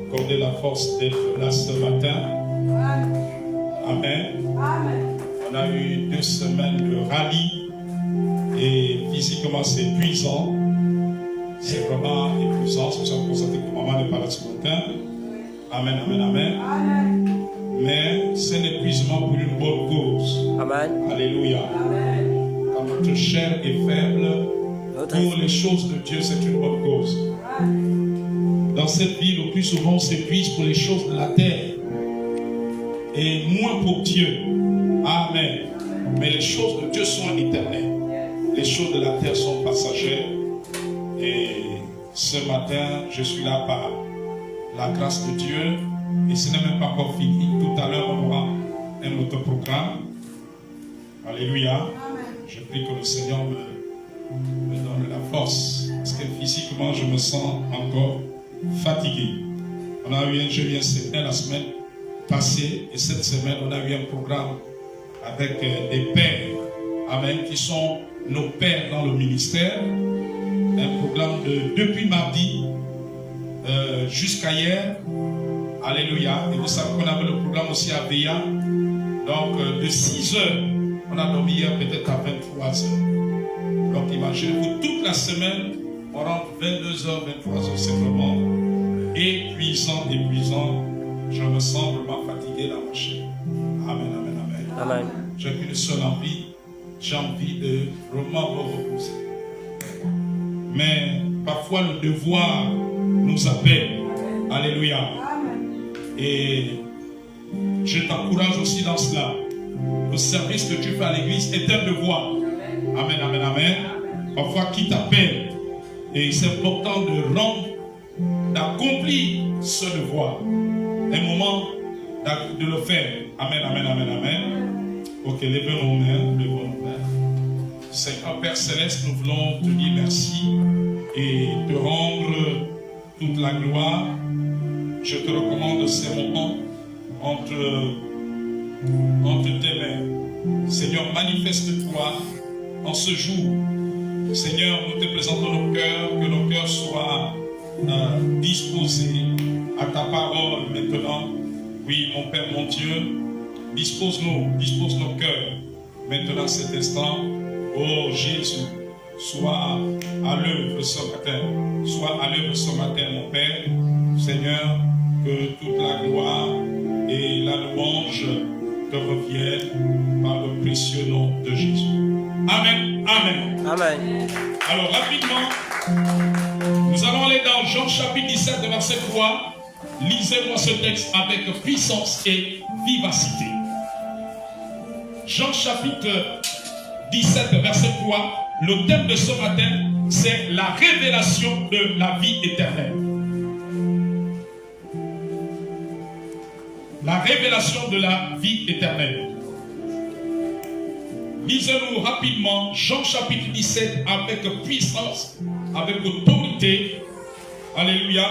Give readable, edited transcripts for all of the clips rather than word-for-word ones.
accordé la force d'être là ce matin. Amen. On a eu 2 semaines de rallye et physiquement c'est épuisant. C'est vraiment épuisant. C'est pour ça que vous constatez que maman n'est pas là ce matin. Amen, amen, amen. Mais c'est un épuisement pour une bonne cause. Amen. Alléluia. Amen. Quand notre chair est faible, pour les choses de Dieu, c'est une bonne cause. Dans cette vie, le plus souvent, on s'épuise pour les choses de la terre et moins pour Dieu. Amen. Mais les choses de Dieu sont éternelles. Les choses de la terre sont passagères. Et ce matin, je suis là par la grâce de Dieu. Et ce n'est même pas encore fini. Tout à l'heure, on aura un autre programme. Alléluia. Je prie que le Seigneur me donne la force. Parce que physiquement, je me sens encore fatigué. On a eu un jeûne la semaine passée. Et cette semaine, on a eu un programme avec des pères. Amen. Qui sont nos pères dans le ministère. Un programme depuis mardi jusqu'à hier. Alléluia. Et vous savez qu'on avait le programme aussi à Béa. Donc de 6 heures, on a dormi hier peut-être à 23 heures. Donc imaginez-vous, toute la semaine, on rentre 22 heures, 23 heures. C'est vraiment épuisant. Je me sens vraiment fatigué dans ma chair. Amen, amen, amen. Amen. J'ai qu'une seule envie. J'ai envie de vraiment me reposer. Mais parfois le devoir nous appelle. Alléluia. Et je t'encourage aussi dans cela. Le service que tu fais à l'église est un devoir. Amen, amen, amen. Parfois qui t'appelle. Et c'est important de rendre, d'accomplir ce devoir. Un moment de le faire. Amen, amen, amen, amen. Ok, levons nos mains. Seigneur Père Céleste, nous voulons te dire merci et te rendre toute la gloire. Je te recommande ces moments entre tes mains. Seigneur, manifeste-toi en ce jour. Seigneur, nous te présentons nos cœurs, que nos cœurs soient disposés à ta parole maintenant. Oui, mon Père, mon Dieu, dispose nos cœurs maintenant à cet instant. Oh Jésus, sois à l'œuvre ce matin. Sois à l'œuvre ce matin, mon Père. Seigneur, que toute la gloire et la louange te reviennent par le précieux nom de Jésus. Amen. Amen. Amen. Alors rapidement, nous allons aller dans Jean chapitre 17, verset 3. Lisez-moi ce texte avec puissance et vivacité. Jean chapitre 17, verset 3. Le thème de ce matin, c'est la révélation de la vie éternelle. La révélation de la vie éternelle. Lisez-nous rapidement Jean chapitre 17 avec puissance, avec autorité. Alléluia.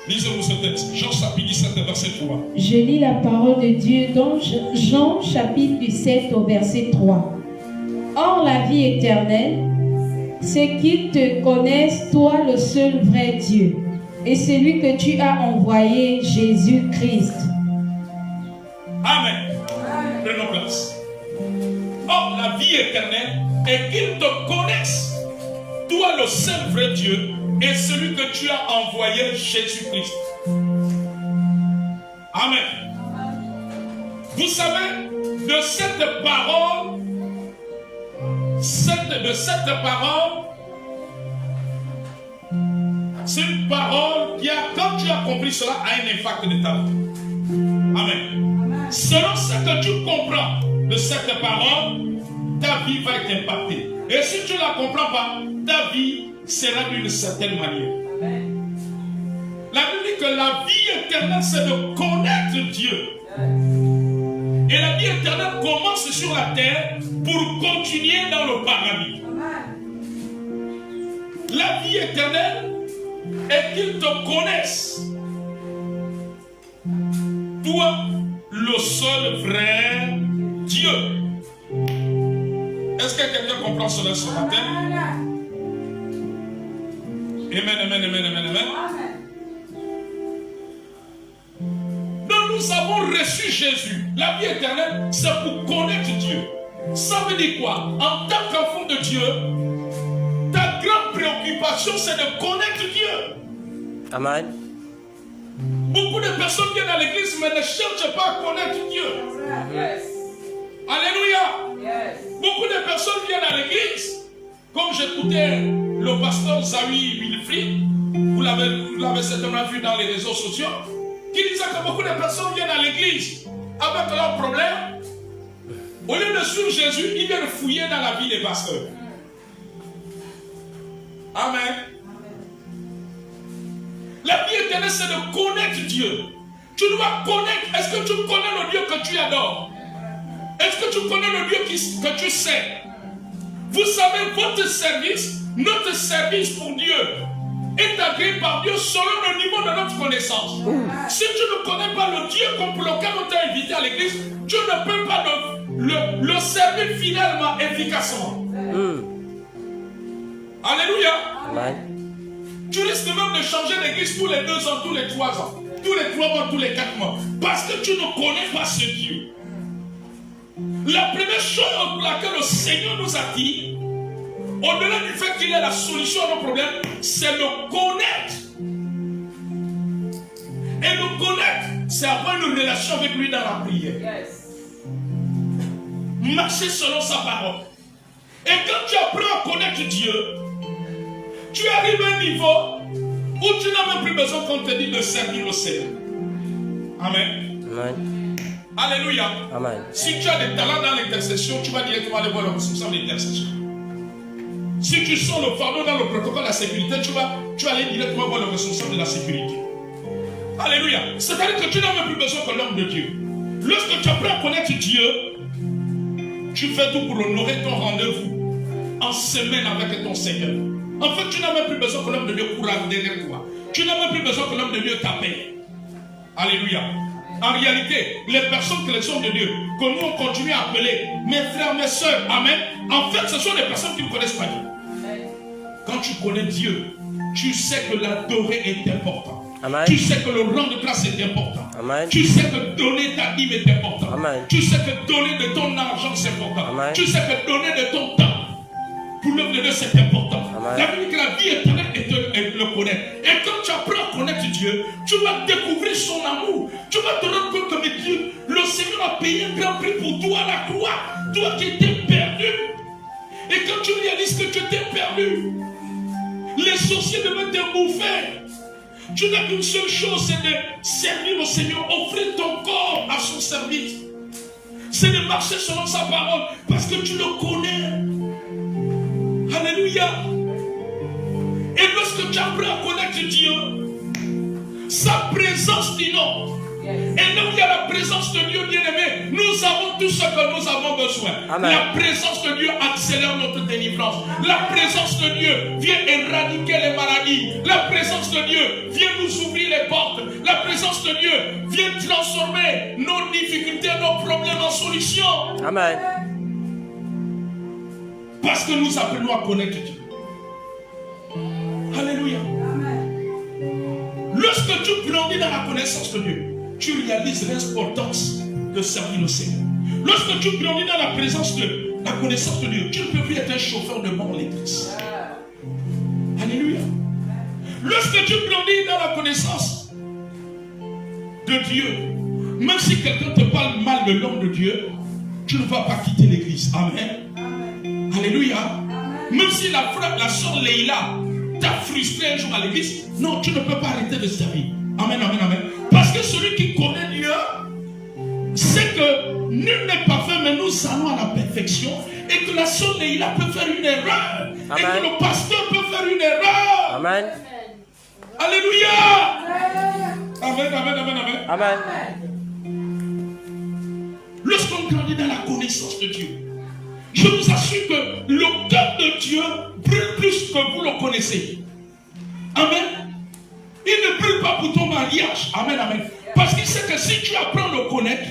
Lisez-nous ce texte. Jean chapitre 17 verset 3. Je lis la parole de Dieu dans Jean chapitre 17 au verset 3. Or la vie éternelle, c'est qu'ils te connaissent, toi le seul vrai Dieu, et celui que tu as envoyé, Jésus-Christ. Amen. Prenons place. Or, la vie éternelle est qu'ils te connaissent, toi le seul vrai Dieu, et celui que tu as envoyé, Jésus-Christ. Amen. Vous savez, de cette parole, c'est une parole qui a, quand tu as compris cela, a un impact de ta vie. Amen. Selon ce que tu comprends de cette parole, ta vie va être impactée. Et si tu ne la comprends pas, ta vie sera d'une certaine manière. Amen. La Bible dit que la vie éternelle, c'est de connaître Dieu. Et la vie éternelle commence sur la terre pour continuer dans le paradis. La vie éternelle est qu'ils te connaissent. Toi, le seul vrai Dieu. Est-ce que quelqu'un comprend cela ce matin? Amen, amen, amen, amen, amen. Donc nous avons reçu Jésus. La vie éternelle, c'est pour connaître Dieu. Ça veut dire quoi? En tant qu'enfant de Dieu, ta grande préoccupation, c'est de connaître Dieu. Amen. Beaucoup de personnes viennent à l'église, mais ne cherchent pas à connaître Dieu. Yes. Alléluia. Yes. Beaucoup de personnes viennent à l'église. Comme j'écoutais le pasteur Zawi Wilfried, vous l'avez certainement vu dans les réseaux sociaux, qui disait que beaucoup de personnes viennent à l'église avec leurs problèmes. Au lieu de suivre Jésus, ils viennent fouiller dans la vie des pasteurs. Amen. La vie éternelle, c'est de connaître Dieu. Tu dois connaître. Est-ce que tu connais le Dieu que tu adores? Est-ce que tu connais le Dieu que tu sais? Vous savez, votre service, notre service pour Dieu est agréé par Dieu selon le niveau de notre connaissance. Si tu ne connais pas le Dieu pour lequel on t'a invité à l'église, tu ne peux pas le servir fidèlement, efficacement. Alléluia. Amen. Tu risques même de changer d'église tous les 2 ans, tous les 3 ans, tous les 3 mois, tous les 4 mois. Parce que tu ne connais pas ce Dieu. La première chose pour laquelle le Seigneur nous a dit, au-delà du fait qu'il est la solution à nos problèmes, c'est le connaître. Et le connaître, c'est avoir une relation avec lui dans la prière. Yes. Marcher selon sa parole. Et quand tu apprends à connaître Dieu, tu arrives à un niveau où tu n'as même plus besoin qu'on te dise de servir le Seigneur. Amen. Amen. Alléluia. Amen. Si tu as des talents dans l'intercession, tu vas directement aller voir le responsable d'intercession. Si tu sens le fardeau dans le protocole de la sécurité, tu vas aller directement voir le responsable de la sécurité. Alléluia. C'est-à-dire que tu n'as même plus besoin que l'homme de Dieu. Lorsque tu apprends à connaître Dieu, tu fais tout pour honorer ton rendez-vous en semaine avec ton Seigneur. En fait, tu n'as même plus besoin que l'homme de Dieu court derrière toi. Tu n'as même plus besoin que l'homme de Dieu t'appelle. Alléluia. En réalité, les personnes que les hommes de Dieu, que nous on continue à appeler mes frères, mes soeurs, amen, en fait, ce sont des personnes qui ne connaissent pas Dieu. Quand tu connais Dieu, tu sais que l'adorer est important. Amen. Tu sais que le rang de grâce est important. Amen. Tu sais que donner ta dîme est important. Amen. Tu sais que donner de ton argent c'est important. Amen. Tu sais que donner de ton temps pour l'œuvre de Dieu c'est important. Amen. La Bible dit que la vie éternelle est de le connaître. Et quand tu apprends à connaître Dieu, tu vas découvrir son amour. Tu vas te rendre compte que Dieu, le Seigneur a payé un grand prix pour toi à la croix. Toi qui étais perdu. Et quand tu réalises que tu étais perdu, les sorciers devaient te bouffer. Tu n'as qu'une seule chose, c'est de servir le Seigneur, offrir ton corps à son service. C'est de marcher selon sa parole, parce que tu le connais. Alléluia. Et lorsque tu apprends à connaître Dieu, sa présence t'inonde. Et là où il y a la présence de Dieu, bien-aimé, nous avons tout ce que nous avons besoin. Amen. La présence de Dieu accélère notre délivrance. La présence de Dieu vient éradiquer les maladies. La présence de Dieu vient nous ouvrir les portes. La présence de Dieu vient transformer nos difficultés, nos problèmes en solutions. Amen. Parce que nous apprenons à connaître Dieu. Alléluia. Lorsque tu grandis dans la connaissance de Dieu, tu réalises l'importance de servir le Seigneur. Lorsque tu grandis dans la présence de la connaissance de Dieu, tu ne peux plus être un chauffeur de banc électrique. Alléluia. Lorsque tu grandis dans la connaissance de Dieu, même si quelqu'un te parle mal de l'homme de Dieu, tu ne vas pas quitter l'église. Amen. Alléluia. Même si la soeur Leïla t'a frustré un jour à l'église, non, tu ne peux pas arrêter de servir. Amen, amen, amen. Parce que celui qui connaît Dieu sait que nul n'est parfait, mais nous allons à la perfection. Et que la soeur Leïla peut faire une erreur. Amen. Et que le pasteur peut faire une erreur. Amen. Alléluia. Amen, amen, amen, amen. Amen. Lorsqu'on grandit dans la connaissance de Dieu, je vous assure que le cœur de Dieu brûle plus que vous le connaissez. Amen. Il ne brûle pas pour ton mariage. Amen, amen. Parce qu'il sait que si tu apprends à le connaître,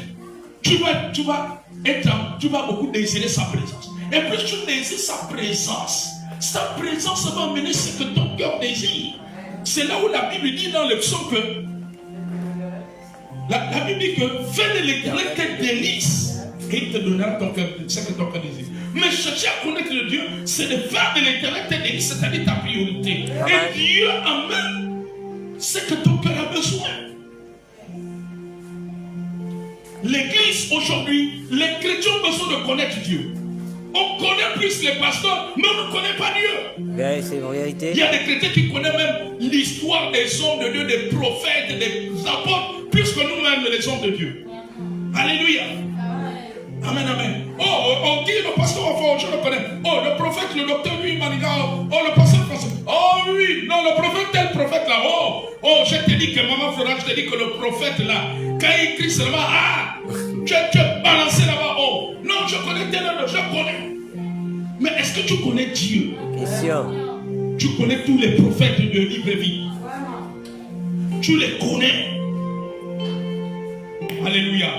tu vas beaucoup désirer sa présence. Et plus tu désires sa présence, Sa présence va amener ce que ton cœur désire. C'est là où la Bible dit dans le psaume que la Bible dit que fais de l'Éternel tes délices et il te donnera ton cœur, ce que ton cœur désire. Mais chercher à connaître le Dieu, c'est de faire de l'Éternel tes délices, c'est-à-dire ta priorité. Amen. Et Dieu amène ce que ton cœur a besoin. L'église aujourd'hui, les chrétiens ont besoin de connaître Dieu. On connaît plus les pasteurs, mais on ne connaît pas Dieu. Ouais, c'est une vérité. Il y a des chrétiens qui connaissent même l'histoire des hommes de Dieu, des prophètes, des apôtres, plus que nous-mêmes les hommes de Dieu. Alléluia. Amen, amen. Oh, on dit le pasteur, enfin, je le connais. Oh, le prophète, le docteur, lui, Maniga. Oh, le pasteur français. Oh, oui, non, le prophète, tel prophète là. Oh, je te dis que maman Flora, je te dis que le prophète là, quand il écrit seulement, tu es balancé là-bas. Oh, non, je connais tel homme, je connais. Mais est-ce que tu connais Dieu? Question. Tu connais tous les prophètes de livre de vie. Tu les connais. Alléluia.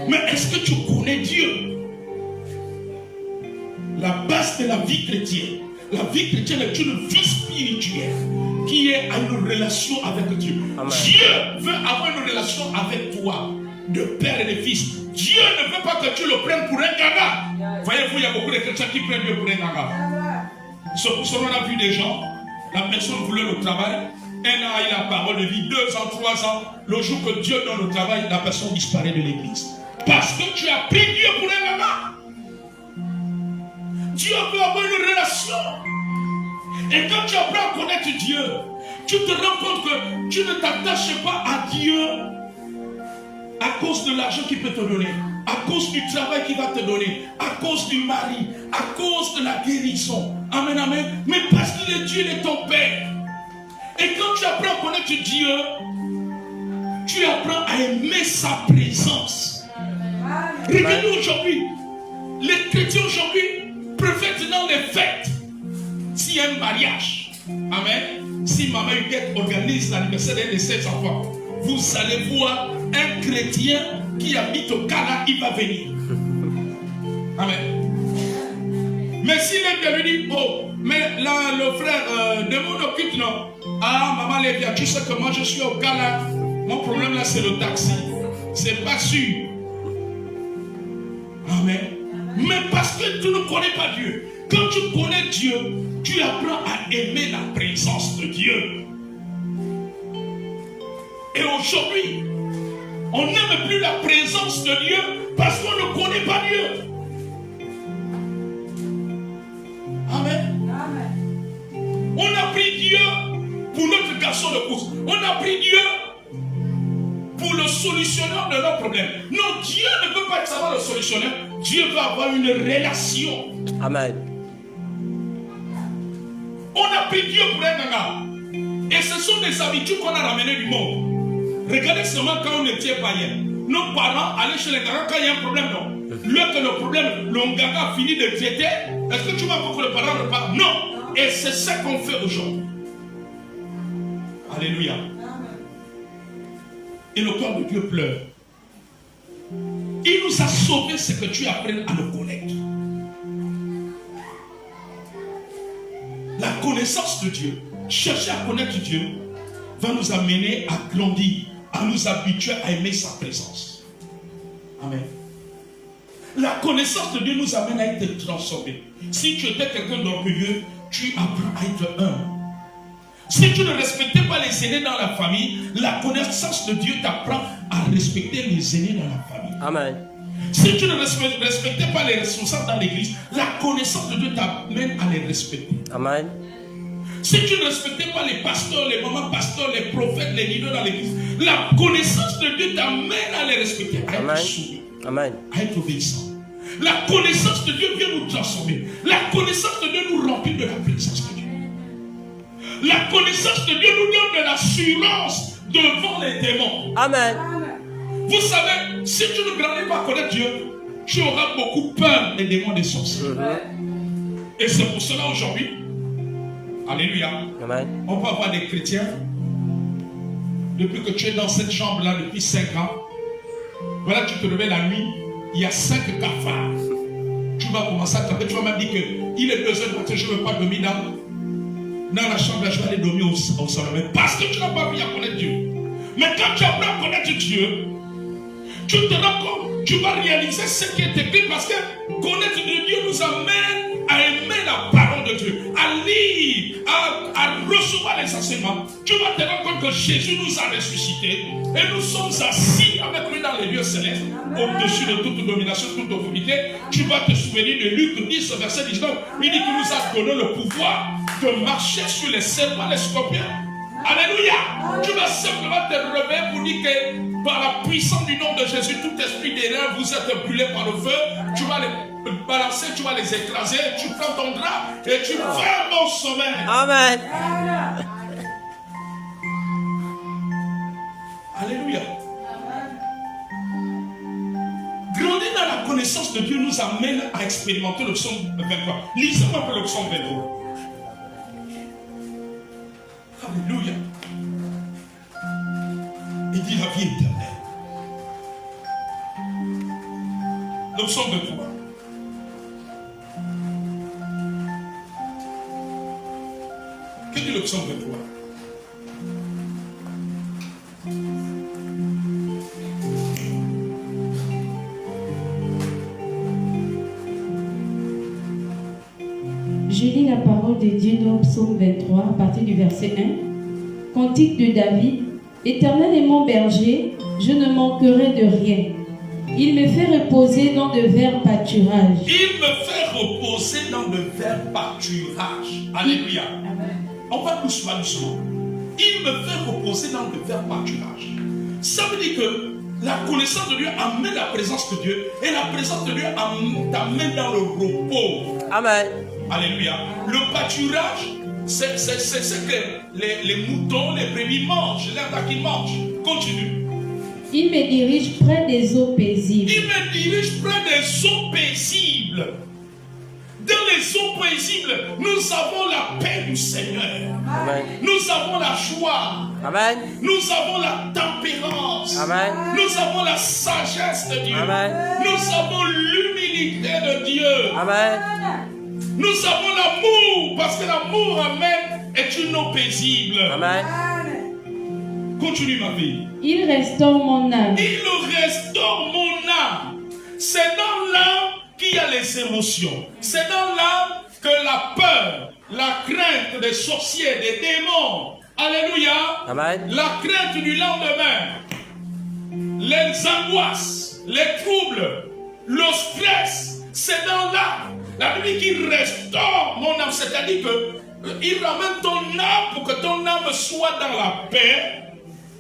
Mais est-ce que tu connais Dieu? La base de la vie chrétienne. La vie chrétienne est une vie spirituelle qui est à une relation avec Dieu. Amen. Dieu veut avoir une relation avec toi, de père et de fils. Dieu ne veut pas que tu le prennes pour un gaga. Voyez-vous, il y a beaucoup de chrétiens qui prennent Dieu pour un gaga. C'est pour ça qu'on a vu des gens, la personne voulait le travail, un an il a la parole de vie, 2 ans, 3 ans, le jour que Dieu donne le travail, la personne disparaît de l'église. Parce que tu as pris Dieu pour un gaga. Dieu veut avoir une relation. Et quand tu apprends à connaître Dieu, tu te rends compte que tu ne t'attaches pas à Dieu à cause de l'argent qu'il peut te donner, à cause du travail qu'il va te donner, à cause du mari, à cause de la guérison. Amen, amen. Mais parce qu'il est Dieu, il est ton Père. Et quand tu apprends à connaître Dieu, tu apprends à aimer sa présence. Regardez aujourd'hui, les chrétiens aujourd'hui préfèrent dans les fêtes. S'il y a un mariage, amen, si Maman Huguette organise l'anniversaire de ses enfants, vous allez voir un chrétien qui habite au Ghana, il va venir. Amen. Mais s'il est bien, lui dit, oh, mais là, le frère de mon occupe, non. Ah, maman Lévia, tu sais que moi je suis au Ghana. Mon problème là, c'est le taxi. C'est pas sûr. Amen. Mais parce que tu ne connais pas Dieu. Quand tu connais Dieu, tu apprends à aimer la présence de Dieu. Et aujourd'hui, on n'aime plus la présence de Dieu parce qu'on ne connaît pas Dieu. Amen. Amen. On a pris Dieu pour notre garçon de course. On a pris Dieu pour le solutionneur de nos problèmes. Non, Dieu ne veut pas savoir le solutionneur. Dieu veut avoir une relation. Amen. On a pris Dieu pour un gaga. Et ce sont des habitudes qu'on a ramenées du monde. Regardez seulement quand on était païen. Nos parents allaient chez les gagas quand il y a un problème, non. Lorsque le problème, le gaga finit de traiter, est-ce que tu vas pour que le parent repart? Non. Et c'est ça qu'on fait aujourd'hui. Alléluia. Et le corps de Dieu pleure. Il nous a sauvés, c'est que tu apprennes à le connaître. La connaissance de Dieu, chercher à connaître Dieu, va nous amener à grandir, à nous habituer à aimer sa présence. Amen. La connaissance de Dieu nous amène à être transformés. Si tu étais quelqu'un d'orgueilleux, tu apprends à être humble. Si tu ne respectais pas les aînés dans la famille, la connaissance de Dieu t'apprend à respecter les aînés dans la famille. Amen. Si tu ne respectais pas les responsables dans l'église, la connaissance de Dieu t'amène à les respecter. Amen. Si tu ne respectais pas les pasteurs, les mamans pasteurs, les prophètes, les leaders dans l'église, la connaissance de Dieu t'amène à les respecter, à être soumis, à être obéissant. La connaissance de Dieu vient nous transformer. La connaissance de Dieu nous remplit de la présence de Dieu. La connaissance de Dieu nous donne de l'assurance devant les démons. Amen. Vous savez, si tu ne grandis pas à connaître Dieu, tu auras beaucoup peur des démons des sorciers. Et c'est pour cela aujourd'hui, alléluia, amen, on peut avoir des chrétiens, depuis que tu es dans cette chambre-là depuis 5 ans, voilà, tu te réveilles la nuit, il y a 5 cafards. Tu vas commencer à taper, tu vas même dire qu'il il est 2 heures du matin, je ne veux pas dormir dans la chambre, je vais aller dormir au sommet. Parce que tu n'as pas appris à connaître Dieu. Mais quand tu apprends à connaître Dieu, tu te rends compte, tu vas réaliser ce qui est écrit parce que connaître Dieu nous amène à aimer la parole de Dieu, à lire, à recevoir les enseignements. Tu vas te rendre compte que Jésus nous a ressuscités et nous sommes assis avec lui dans les lieux célestes, au-dessus de toute domination, toute autorité. Tu vas te souvenir de Luc 10, verset 19. Il dit qu'il nous a donné le pouvoir de marcher sur les serpents, les scorpions. Alléluia. Tu vas simplement te réveiller pour dire que par la puissance du nom de Jésus, tout esprit d'erreur, vous êtes brûlés par le feu. Tu vas les balancer, tu vas les écraser. Tu prends ton drap et tu fermes au sommet. Amen. Alléluia. Grandir dans la connaissance de Dieu nous amène à expérimenter le psaume 23. Lisez-moi un peu le psaume 23. Alléluia. Il dit la vie éternelle. Le psaume 23. Que dit le psaume 23? Je lis la parole de Dieu dans Psaume 23 à partir du verset 1. Cantique de David. Éternel est mon berger, je ne manquerai de rien. Il me fait reposer dans de verts pâturages. Il me fait reposer dans de verts pâturages. Alléluia. Amen. On va doucement. Il me fait reposer dans de verts pâturages. Ça veut dire que la connaissance de Dieu amène la présence de Dieu et la présence de Dieu t'amène dans le repos. Amen. Alléluia. Le pâturage, c'est que les moutons, les brebis mangent, l'herbe qu'ils mangent. Continue. Il me dirige près des eaux paisibles. Il me dirige près des eaux paisibles. Dans les eaux paisibles, nous avons la paix du Seigneur. Amen. Nous avons la joie. Amen. Nous avons la tempérance. Amen. Nous avons la sagesse de Dieu. Amen. Nous avons l'humilité de Dieu. Amen. Nous avons l'amour, parce que l'amour amène est une eau paisible. Amen. Continue ma vie. Il restaure mon âme. Il restaure mon âme. C'est dans l'âme qu'il y a les émotions. C'est dans l'âme que la peur, la crainte des sorciers, des démons, alléluia, Amen. la crainte du lendemain, les angoisses, les troubles, le stress, c'est dans l'âme. La Bible dit qu'il restaure mon âme, c'est-à-dire qu'il ramène ton âme pour que ton âme soit dans la paix,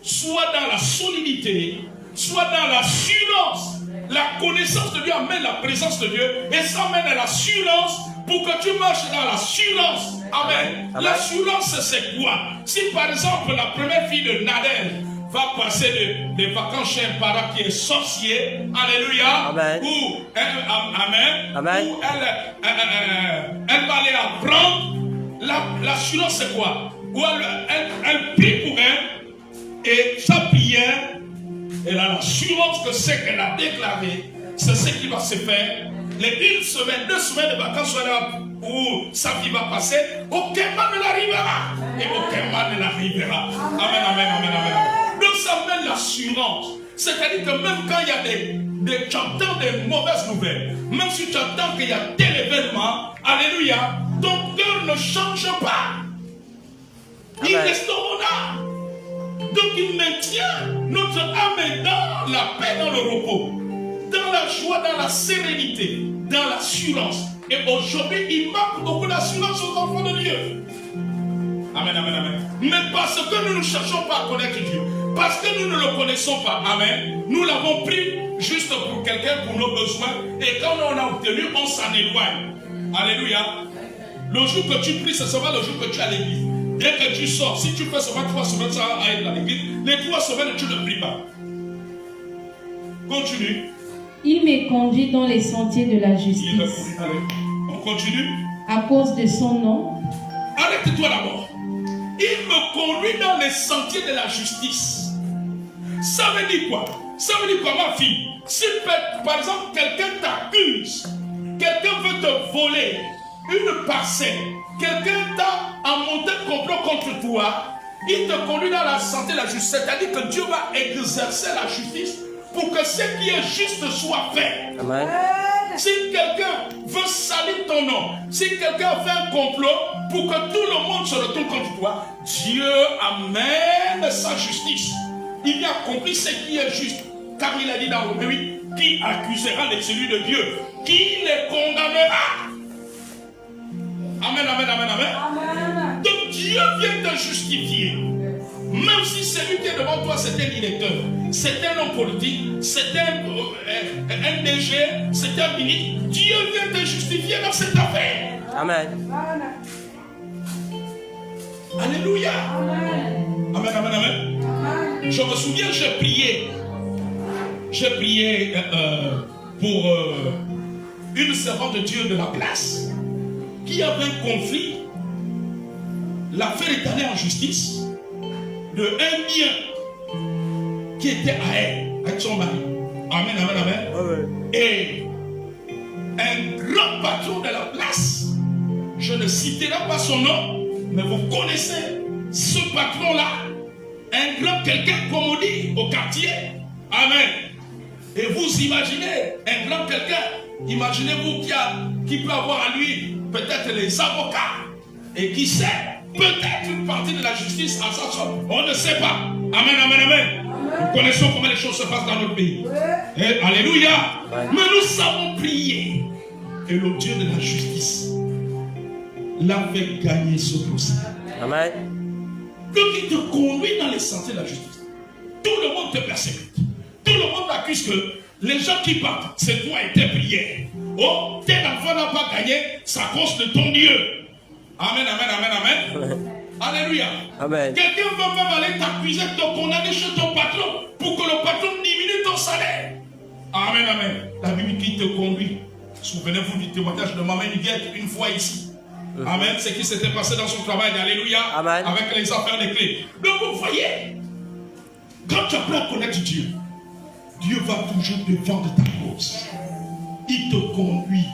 soit dans la solidité, soit dans l'assurance. La connaissance de Dieu amène la présence de Dieu et ça amène à l'assurance pour que tu marches dans l'assurance. Amen. Amen. L'assurance, c'est quoi? Si par exemple la première fille de Nadel va passer des vacances chez un parent qui est sorcier, alléluia, Amen. ou amen, Amen. ou elle va aller apprendre, l'assurance c'est quoi? Ou elle prie pour elle et sa prière, elle a l'assurance que ce qu'elle a déclaré, c'est ce qui va se faire. Les 1 semaine, 2 semaines de vacances où sa vie va passer, aucun mal ne l'arrivera. Et aucun mal ne l'arrivera. Amen, amen, amen, amen. Donc ça mène l'assurance. C'est-à-dire que même quand il y a tu entends des mauvaises nouvelles, même si tu entends qu'il y a tel événement, alléluia, ton cœur ne change pas. Il Amen. restaure mon âme. Donc il maintient notre âme dans la paix, dans le repos, dans la joie, dans la sérénité, dans l'assurance. Et aujourd'hui, il manque beaucoup d'assurance aux enfants de Dieu. Amen, amen, amen. Mais parce que nous ne cherchons pas à connaître Dieu, parce que nous ne le connaissons pas, amen, nous l'avons pris juste pour quelqu'un, pour nos besoins, et quand on a obtenu, on s'en éloigne. Alléluia. Le jour que tu pries, c'est seulement le jour que tu es à l'église. Dès que tu sors, si tu fais seulement 3 semaines sans aller à l'église, les 3 semaines, tu ne pries pas. Continue. Il me conduit dans les sentiers de la justice. Allez, on continue. À cause de son nom. Arrête-toi d'abord. Il me conduit dans les sentiers de la justice. Ça veut dire quoi? Ça veut dire quoi, ma fille? Si par exemple quelqu'un t'accuse, quelqu'un veut te voler, une parcelle, quelqu'un t'a monté un complot contre toi, il te conduit dans la santé, la justice. C'est-à-dire que Dieu va exercer la justice pour que ce qui est juste soit fait. Amen. Si quelqu'un veut salir ton nom, si quelqu'un fait un complot pour que tout le monde se retourne contre toi, Dieu amène sa justice. Il a accompli ce qui est juste. Car il a dit dans Romains 8, qui accusera les élus de Dieu? Qui les condamnera? Amen, amen, amen, amen. Donc Dieu vient te justifier. Même si celui qui est devant toi, c'est un directeur, c'est un homme politique, c'est un DG, c'est un ministre, Dieu vient te justifier dans cette affaire. Amen. Alléluia. Amen, amen, amen. Je me souviens, j'ai prié pour une servante de Dieu de la place qui avait un conflit. L'affaire est allée en justice de un bien qui était à elle, avec son mari. Amen, amen, amen. Amen. Et un grand patron de la place, je ne citerai pas son nom, mais vous connaissez ce patron-là, un grand quelqu'un, comme on dit au quartier. Amen. Et vous imaginez un grand quelqu'un, imaginez-vous qui peut avoir à lui peut-être les avocats, et qui sait, peut-être une partie de la justice à sa sorte. On ne sait pas. Amen, amen, amen. Nous connaissons comment les choses se passent dans notre pays. Et, alléluia. Mais nous savons prier. Et le Dieu de la justice l'a fait gagner ce procès. Amen. Donc il te conduit dans les sentiers de la justice. Tout le monde te persécute. Tout le monde accuse que les gens qui partent, c'est toi et tes prières. Oh, tel enfant n'a pas gagné, c'est à cause de ton Dieu. Amen, amen, amen, amen. Alléluia. Amen. Quelqu'un va même aller t'accuser, te condamner chez ton patron pour que le patron diminue ton salaire. Amen, amen. La Bible qui te conduit. Souvenez-vous du témoignage de Maman Huguette une fois ici. Amen. Ce qui s'était passé dans son travail. Alléluia. Amen. Avec les affaires des clés. Donc vous voyez, quand tu apprends à connaître Dieu, Dieu va toujours défendre ta cause. Il te conduit.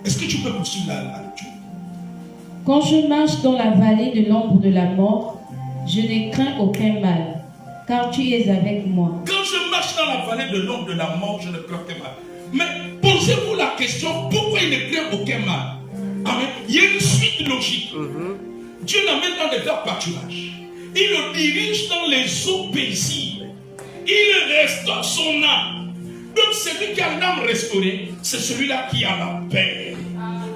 Est-ce que tu peux poursuivre la lecture? Quand je marche dans la vallée de l'ombre de la mort, je ne crains aucun mal, car tu es avec moi. Quand je marche dans la vallée de l'ombre de la mort, je ne crains aucun mal. Mais posez-vous la question, pourquoi il ne craint aucun mal? Amen. Il y a une suite logique. Dieu l'amène dans des verts pâturages. Il le dirige dans les eaux paisibles. Il restaure son âme. Donc celui qui a l'âme restaurée, c'est celui-là qui a la paix.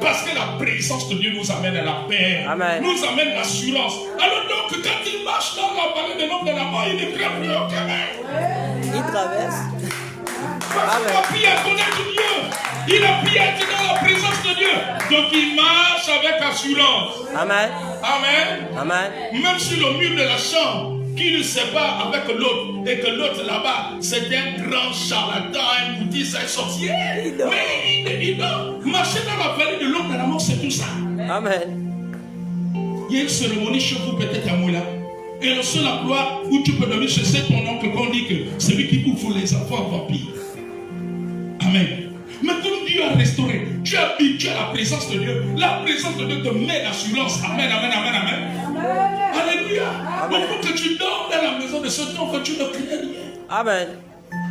Parce que la présence de Dieu nous amène à la paix. Amen. Nous amène l'assurance. Alors donc quand il marche dans la vallée de l'ombre de la mort, il ne craint plus aucun mal. Il traverse. Parce qu'il a appris à connaître Dieu. Il a appris à être dans la présence de Dieu. Donc il marche avec assurance. Amen. Amen. Amen. Même sur le mur de la chambre qui le sépare avec l'autre, et que l'autre là-bas, c'est un grand charlatan, un bouddhiste, un sorcier. Mais il dort. Marcher dans la vallée de l'ombre de la mort, c'est tout ça. Amen. Il y a une cérémonie chez vous, peut-être à Moula. Et le seul emploi où tu peux dormir chez ton oncle, qu'on dit que c'est lui qui couvre les enfants vampires. Amen. Mais comme Dieu a restauré, tu es habitué à la présence de Dieu. La présence de Dieu te met l'assurance. Amen, amen, amen, amen. Alléluia. Donc pour que tu dors dans la maison de ce temps, que tu ne crains rien. Amen.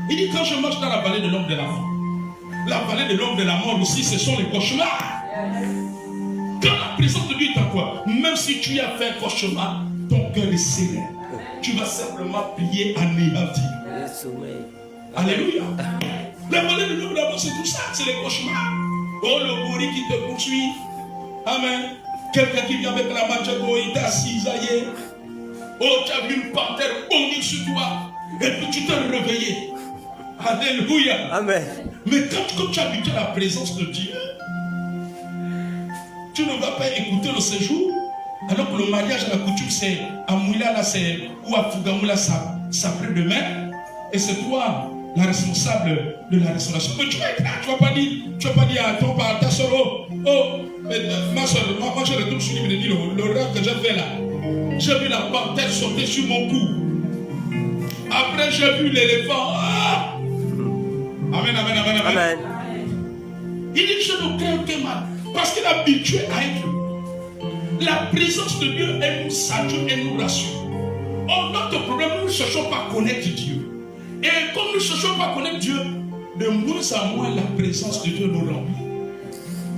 Il dit quand je marche dans la vallée de l'ombre de la mort. La vallée de l'ombre de la mort aussi, ce sont les cauchemars. Quand la présence de Dieu est à quoi? Même si tu as fait un cauchemar, ton cœur est serein. Tu vas simplement prier anéanti. Alléluia. La vallée de l'ombre de la mort, c'est tout ça, c'est les cauchemars. Oh, le gorille qui te poursuit. Amen. Quelqu'un qui vient avec la manchego, il t'a cisaillé. Oh, tu as vu une panthère bondir sur toi. Et puis tu t'es réveillé. Alléluia. Amen. Mais quand tu as habitué à la présence de Dieu, tu ne vas pas écouter le séjour. Alors que le mariage à la coutume, c'est à Moula, là, c'est ou à Fugamoula, ça après-demain. Et c'est toi la responsable de la restauration. Mais tu vas être là, tu vas pas dire à ton père, ta soeur, ma soeur, moi je retourne sur lui et dire le rêve que j'ai fait là. J'ai vu la panthère sauter sur mon cou. Après j'ai vu l'éléphant. Amen, amen, amen, amen. Amen. Il dit je ne crains aucun mal. Parce qu'il est habitué à être. La présence de Dieu, elle nous sature et nous rassure. Or, notre problème, nous ne cherchons pas à connaître Dieu. Et comme nous ne cherchons pas à connaître Dieu, de moins en moins la présence de Dieu nous remplit.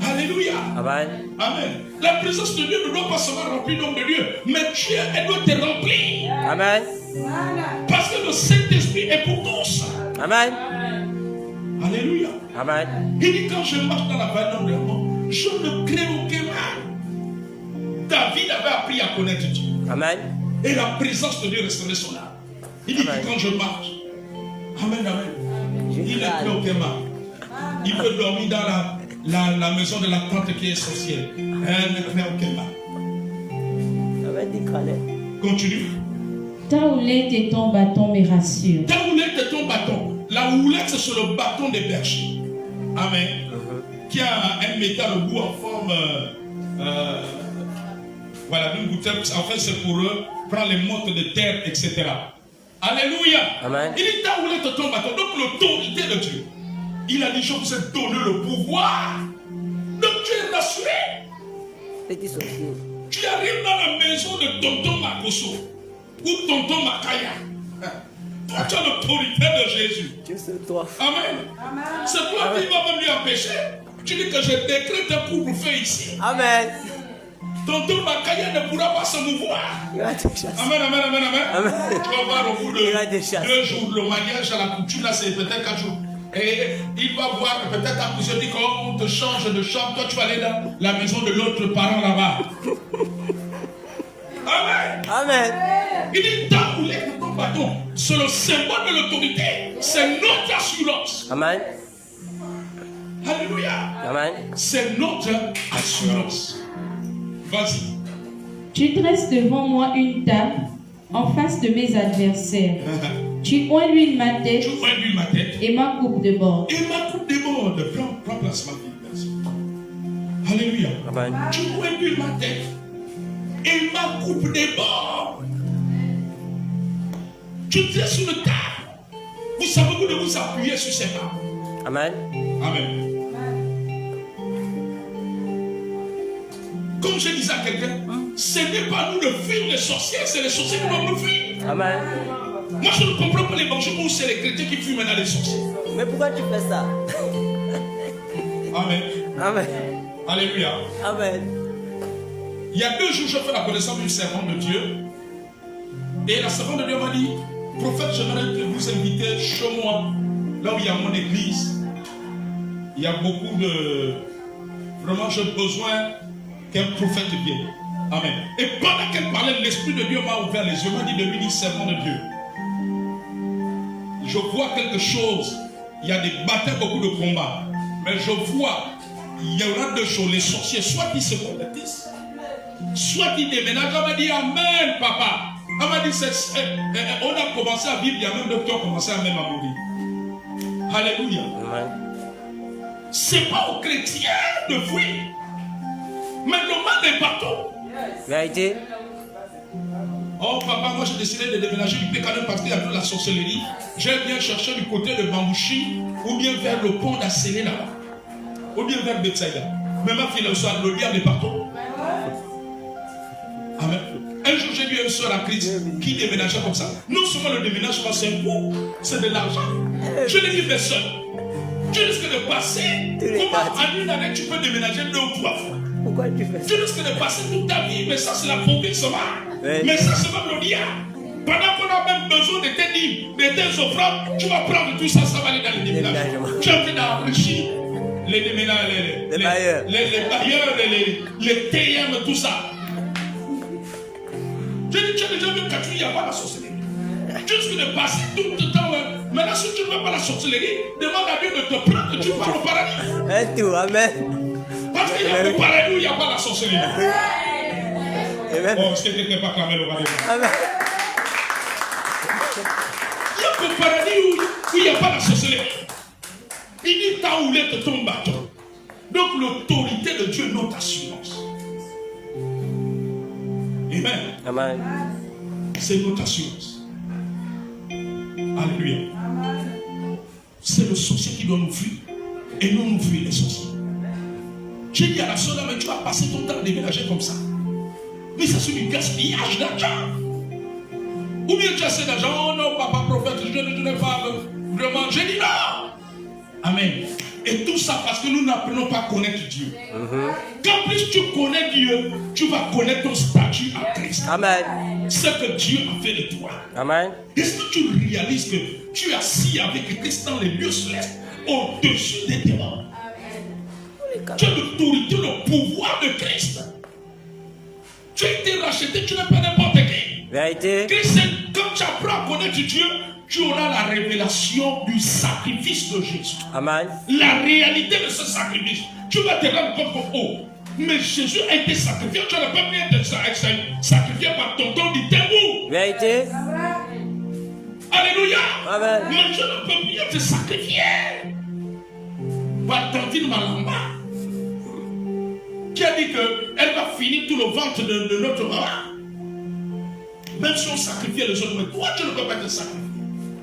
Alléluia. Amen. Amen. La présence de Dieu ne doit pas seulement remplir l'homme de Dieu, mais Dieu, elle doit te remplir. Amen. Parce que le Saint-Esprit est pour tous. Amen. Alléluia. Amen. Il dit quand je marche dans la vallée de la mort, je ne crains aucun mal. David avait appris à connaître Dieu. Amen. Et la présence de Dieu restaurait son âme. Il dit que quand je marche, Amen, amen. Il ne craint aucun mal. Il peut dormir dans la maison de la tante qui est sorcière. Elle ne craint aucun mal. Continue. Ta houlette et ton bâton me rassurent. Ta houlette et ton bâton. La houlette, c'est sur le bâton des bergers. Amen. Qui a un métal au bout en forme. Voilà, une bouteille. En fait, c'est pour eux prendre les mottes de terre, etc. Alléluia. Amen. Il dit ta houlette et ton bâton. Donc, l'autorité de Dieu. Il a dit je vous ai donné le pouvoir. Donc, tu es rassuré. Petit sorcier. Tu arrives dans la maison de tonton Makoso ou tonton Makaya. Toi, tu as l'autorité de Jésus. Dieu c'est toi. Amen. C'est toi qui vas même lui empêcher. Tu dis que je décrète un couvre-feu ici. Amen. Tonton Makaya ne pourra pas se mouvoir. Il a déjà. Amen, amen, amen, amen. Amen. Tu vas voir au bout de Il a déjà. 2 jours, le mariage à la coutume, là, c'est peut-être 4 jours. Et il va voir peut-être à plusieurs dit qu'on te change de chambre. Toi, tu vas aller dans la maison de l'autre parent là-bas. Amen. Amen. Il dit ta houlette et ton bâton, c'est le symbole de l'autorité. C'est notre assurance. Amen. Alléluia. Amen. C'est notre assurance. Vas-y. Tu dresses devant moi une table en face de mes adversaires. Tu oins l'huile ma tête Tu vois lui ma tête. et ma coupe déborde. Et ma coupe déborde. Prends place, ma fille. Merci. Alléluia. Amen. Tu vois lui ma tête. Et ma coupe déborde. Tu dresses une table. Vous savez, vous devez vous appuyer sur ces mains. Amen. Amen. Comme je disais à quelqu'un, ce n'est pas nous le fuir les sorciers, c'est les sorciers qui doivent nous fuir. Amen. Moi, je ne comprends pas l'évangile où c'est les chrétiens qui fuient maintenant les sorciers. Mais pourquoi tu fais ça? Amen. Amen. Alléluia. Amen. Il y a 2 jours, je fais la connaissance d'une servante de Dieu. Et la servante de Dieu m'a dit, prophète, j'aimerais que vous invitez chez moi, là où il y a mon église. Il y a beaucoup de... Vraiment, j'ai besoin qu'un prophète vienne. Amen. Et pendant qu'elle parlait, l'Esprit de Dieu m'a ouvert les yeux, m'a dit de lui dire, servant de Dieu. Je vois quelque chose. Il y a des batailles, beaucoup de combats. Mais je vois, il y aura 2 choses. Les sorciers, soit ils se convertissent, soit ils déménagent. On m'a dit, amen, papa. On m'a dit, on a commencé à vivre, il y a même d'autres qui ont commencé à même à mourir. Alléluia. Amen. C'est pas aux chrétiens de fuir. Mais le mal est partout. Vérité. Oh papa, moi j'ai décidé de déménager du Pécanon parce qu'il y a de la sorcellerie. J'ai bien cherché du côté de Bambouchi ou bien vers le pont d'Asséné là-bas. Ou bien vers Betsaïda. Mais ma fille, le diable est partout. Amen. Un jour j'ai vu une soeur à Christ qui déménageait comme ça. Non seulement le déménagement c'est un coût, c'est de l'argent. Je l'ai dit personne. Tu risques de passer. Comment en une année tu peux déménager 2 ou 3 fois? Pourquoi tu fais ça? Tu risques de passer toute ta vie, mais ça c'est la province seulement. Oui. Mais ça c'est même le diable. Pendant qu'on a même besoin de tes dîmes, de tes offrandes, tu vas prendre tout ça, ça va aller dans les déménagements. Tu es en train d'enrichir les déménagements, les bailleurs, les TM, tout ça. Je dis, tu as déjà vu quand il n'y a pas la sorcellerie. Tu risques de passer tout le temps. Maintenant, si tu ne veux pas la sorcellerie, demande à Dieu de te prendre que tu pars au paradis. Un tout. Amen. Parce qu'il y a le paradis où il n'y a pas la sorcellerie. Amen. Oh, est-ce que quelqu'un peut acclamer le paradis? Amen. Il y a le paradis où il n'y a pas la sorcellerie. Il dit ta houlette, ton bâton. Donc l'autorité de Dieu est notre assurance. Amen. Amen. C'est notre assurance. Alléluia. C'est le sorcier qui doit nous fuir. Et non nous fuir les sorciers. J'ai dit à la soeur, mais tu vas passer ton temps à déménager comme ça. Mais ça c'est du gaspillage d'argent. Ou bien tu as assez d'argent, oh non, papa prophète, je n'ai pas vraiment. J'ai dit non. Amen. Et tout ça parce que nous n'apprenons pas à connaître Dieu. Quand plus tu connais Dieu, tu vas connaître ton statut à Christ. Amen. Ce que Dieu a fait de toi. Amen. Est-ce que tu réalises que tu es assis avec Christ dans les lieux célestes, au-dessus des démons? Tu as l'autorité, le pouvoir de Christ. Tu as été racheté, tu n'es pas n'importe qui. Vérité. Christ, quand tu apprends à connaître Dieu, tu auras la révélation du sacrifice de Jésus. Amen. La réalité de ce sacrifice. Tu vas te rendre compte que, oh, mais Jésus a été sacrifié. Tu n'as pas pu être sacrifié par ton don du témoin. Vérité. Alléluia. Amen. Mais je ne peux plus être sacrifié par Tantine Malamba, qui a dit qu'elle va finir tout le ventre de notre maman. Même si on sacrifiait les autres, mais toi, tu ne peux pas te sacrifier.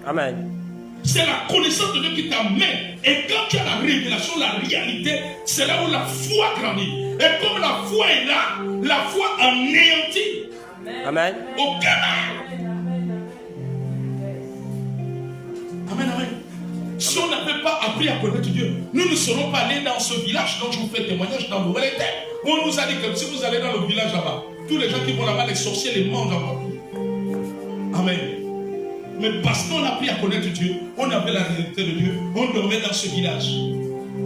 Amen. C'est la connaissance de Dieu qui t'amène. Et quand tu as la révélation, la réalité, c'est là où la foi grandit. Et comme la foi est là, la foi anéantit. Amen. Aucun mal. Amen, amen. Si on n'avait pas appris à connaître Dieu, nous ne serons pas allés dans ce village dont je vous fais témoignage dans le Terre. On nous a dit que si vous allez dans le village là-bas, tous les gens qui vont là-bas, les sorciers les mangent encore. Amen. Mais parce qu'on a appris à connaître Dieu, on avait la réalité de Dieu, on dormait dans ce village,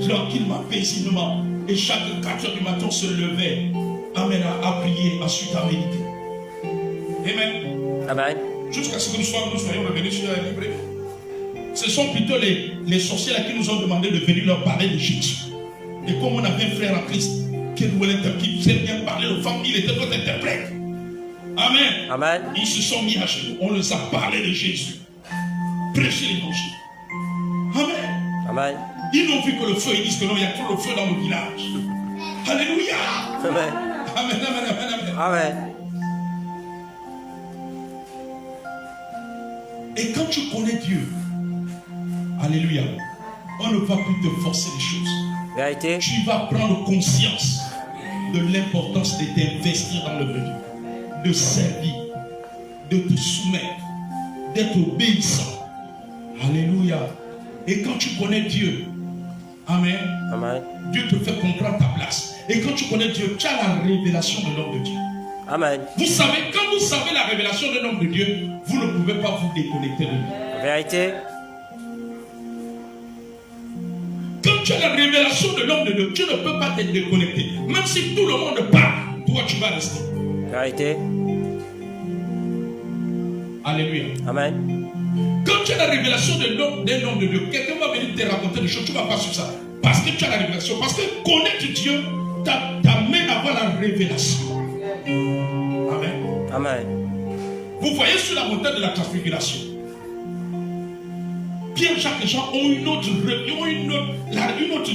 tranquillement, paisiblement. Et chaque 4 heures du matin, on se levait. Amen, à prier, ensuite à méditer. Amen. Amen. Jusqu'à ce que nous soyons revenus sur la librairie. Ce sont plutôt les sorciers là qui nous ont demandé de venir leur parler de Jésus. Et comme on avait un frère en Christ qui sait bien parler aux femmes, il était notre interprète. Amen. Amen. Ils se sont mis à genoux. On les a parlé de Jésus. Prêcher l'évangile. Amen. Amen. Ils n'ont vu que le feu. Ils disent que non, il y a trop le feu dans le village. Alléluia. Amen. Amen, amen, amen, amen. Amen. Et quand tu connais Dieu, alléluia, on ne va plus te forcer les choses. Vérité. Tu vas prendre conscience de l'importance de t'investir dans le Dieu, de servir, de te soumettre, d'être obéissant. Alléluia. Et quand tu connais Dieu, amen, Amen. Dieu te fait comprendre ta place. Et quand tu connais Dieu, tu as la révélation de l'homme de Dieu. Amen. Vous savez, quand vous savez la révélation de l'homme de Dieu, vous ne pouvez pas vous déconnecter de lui. Vérité. Quand tu as la révélation de l'homme de Dieu, tu ne peux pas te déconnecter. Même si tout le monde parle, toi tu vas rester. Vérité. Alléluia. Amen. Quand tu as la révélation d'un homme de Dieu, quelqu'un va venir te raconter des choses, tu ne vas pas sur ça. Parce que tu as la révélation. Parce que connaître Dieu t'amène à avoir la révélation. Amen. Amen. Vous voyez sur la montagne de la transfiguration, Pierre, Jacques et Jean ont une autre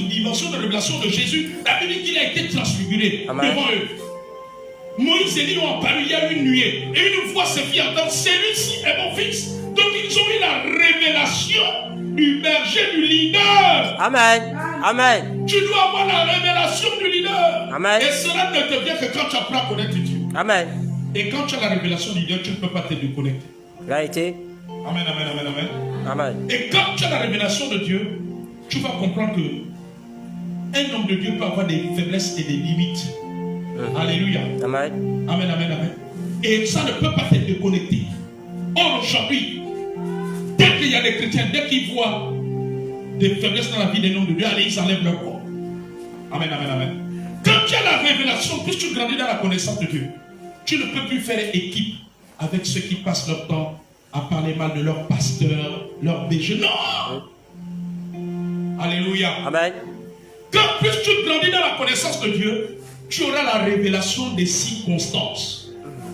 dimension de révélation de Jésus. La Bible dit qu'il a été transfiguré devant eux. Moïse et Élie ont apparu, il y a une nuée. Et une voix se fit entendre, celui-ci est mon fils. Donc ils ont eu la révélation du berger, du leader. Amen. Amen. Tu dois avoir la révélation du leader. Amen. Et cela ne te vient que quand tu apprends à connaître Dieu. Amen. Et quand tu as la révélation du leader, tu ne peux pas te déconnecter. Vérité. Amen, amen, amen, amen. Amen. Et quand tu as la révélation de Dieu, tu vas comprendre que un homme de Dieu peut avoir des faiblesses et des limites. Alléluia. Amen. Amen, amen, amen. Et ça ne peut pas te déconnecter. Or, aujourd'hui, dès qu'il y a des chrétiens, dès qu'ils voient des faiblesses dans la vie des hommes de Dieu, allez, ils enlèvent leur corps. Amen, amen, amen. Quand tu as la révélation, plus tu grandis dans la connaissance de Dieu, tu ne peux plus faire équipe avec ceux qui passent leur temps à parler mal de leur pasteur, leur berger. Non! Alléluia. Amen. Quand plus tu grandis dans la connaissance de Dieu, tu auras la révélation des circonstances.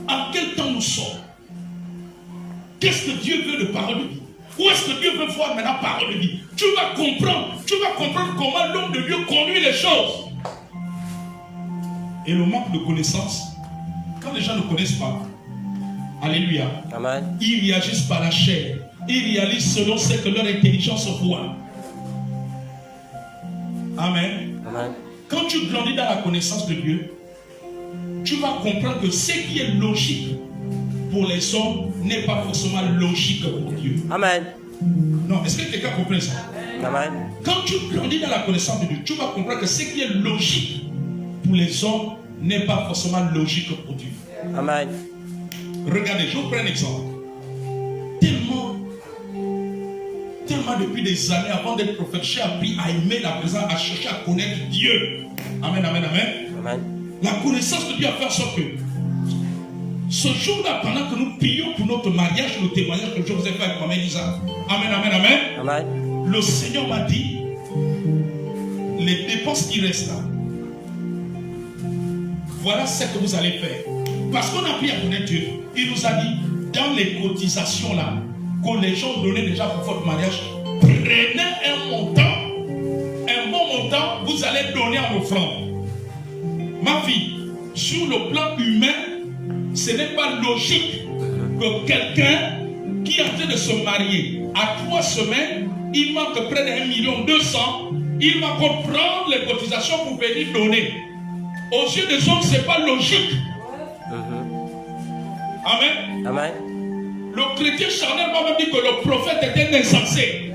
En quel temps nous sommes? Qu'est-ce que Dieu veut de parole de vie? Où est-ce que Dieu veut voir maintenant parole de vie? Tu vas comprendre comment l'homme de Dieu conduit les choses. Et le manque de connaissance, quand les gens ne connaissent pas, alléluia, Amen. ils réagissent par la chair. Ils réalisent selon ce que leur intelligence voit. Amen. Amen. Quand tu grandis dans la connaissance de Dieu, tu vas comprendre que ce qui est logique pour les hommes n'est pas forcément logique pour Dieu. Amen. Non, est-ce que quelqu'un comprend ça? Amen. Quand tu grandis dans la connaissance de Dieu, tu vas comprendre que ce qui est logique pour les hommes n'est pas forcément logique pour Dieu. Amen. Regardez, je vous prends un exemple. Tellement depuis des années avant d'être prophète, j'ai appris à aimer la présence, à chercher à connaître Dieu. Amen, amen, amen. Amen. La connaissance de Dieu a fait en sorte que ce jour-là, pendant que nous prions pour notre mariage, le témoignage que je vous ai fait avec Maman Elisa. Amen, amen, amen. Amen. Le Seigneur m'a dit, les dépenses qui restent là, voilà ce que vous allez faire. Parce qu'on a appris à connaître Dieu. Il nous a dit, dans les cotisations là, que les gens donnaient déjà pour votre mariage, prenez un montant, un bon montant, vous allez donner en offrande. Ma fille, sur le plan humain, ce n'est pas logique que quelqu'un qui est en train de se marier à 3 semaines, il manque près de 1,2 million, il va encore prendre les cotisations pour venir donner. Aux yeux des hommes, ce n'est pas logique. Amen. Amen. Le chrétien charnel m'a même dit que le prophète était insensé.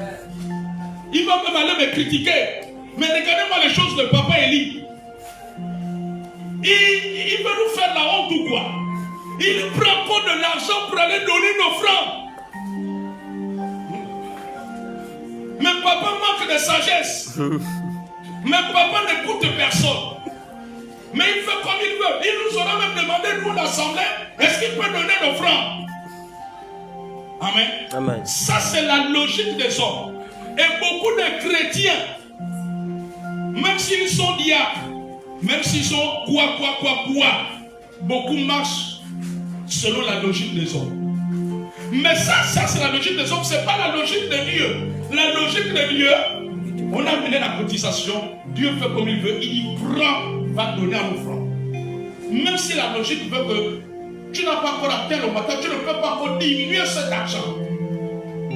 Il va même aller me critiquer. Mais regardez-moi les choses de Papa Élie. Il veut nous faire la honte ou quoi? Il prend encore de l'argent pour aller donner une offrande. Mais papa manque de sagesse. Mais papa n'écoute personne. Mais il fait comme il veut. Il nous aura même demandé, nous, l'assemblée, est-ce qu'il peut donner l'offrande? Amen. Amen. Ça, c'est la logique des hommes. Et beaucoup de chrétiens, même s'ils sont diacres, même s'ils sont quoi, beaucoup marchent selon la logique des hommes. Mais ça c'est la logique des hommes, c'est pas la logique de Dieu. La logique de Dieu, on a mené la cotisation, Dieu fait comme il veut, il prend, va donner à l'offrande. Même si la logique veut que tu n'as pas encore atteint le matin, tu ne peux pas encore diminuer cet argent.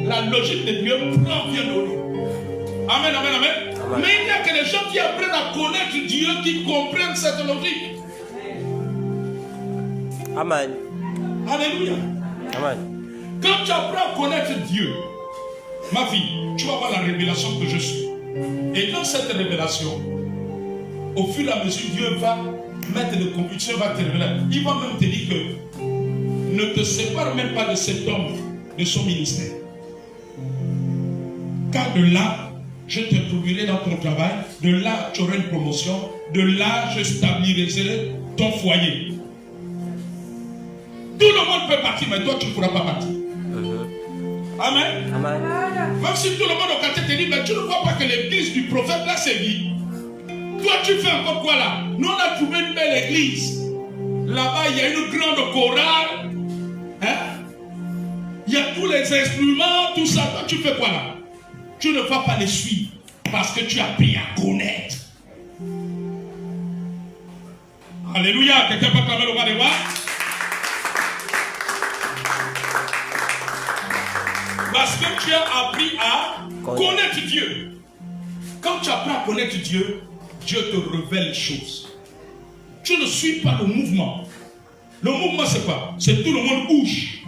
La logique de Dieu prend, vient donner. Amen, amen, amen. Amen. Mais il y a que les gens qui apprennent à connaître Dieu, qui comprennent cette logique. Amen. Alléluia. Amen. Quand tu apprends à connaître Dieu, ma fille, tu vas voir la révélation que je suis. Et dans cette révélation, au fur et à mesure, Dieu va mettre de conviction, va te révéler. Il va même te dire que ne te sépare même pas de cet homme, de son ministère. Car de là, je te trouverai dans ton travail, de là, tu auras une promotion, de là, je stabiliserai ton foyer. Tout le monde peut partir, mais toi, tu ne pourras pas partir. Amen. Amen. Même si tout le monde au quartier te dit, mais tu ne vois pas que l'église du prophète là, c'est vide. Toi, tu fais encore quoi là? Nous, on a trouvé une belle église. Là-bas, il y a une grande chorale. Hein? Il y a tous les instruments, tout ça. Toi, tu fais quoi là? Tu ne vas pas les suivre parce que tu as appris à connaître. Alléluia. Quelqu'un peut clamer le roi des rois? Parce que tu as appris à connaître Dieu. Quand tu apprends à connaître Dieu, Dieu te révèle les choses. Tu ne suis pas le mouvement. Le mouvement, c'est quoi? C'est tout le monde bouge.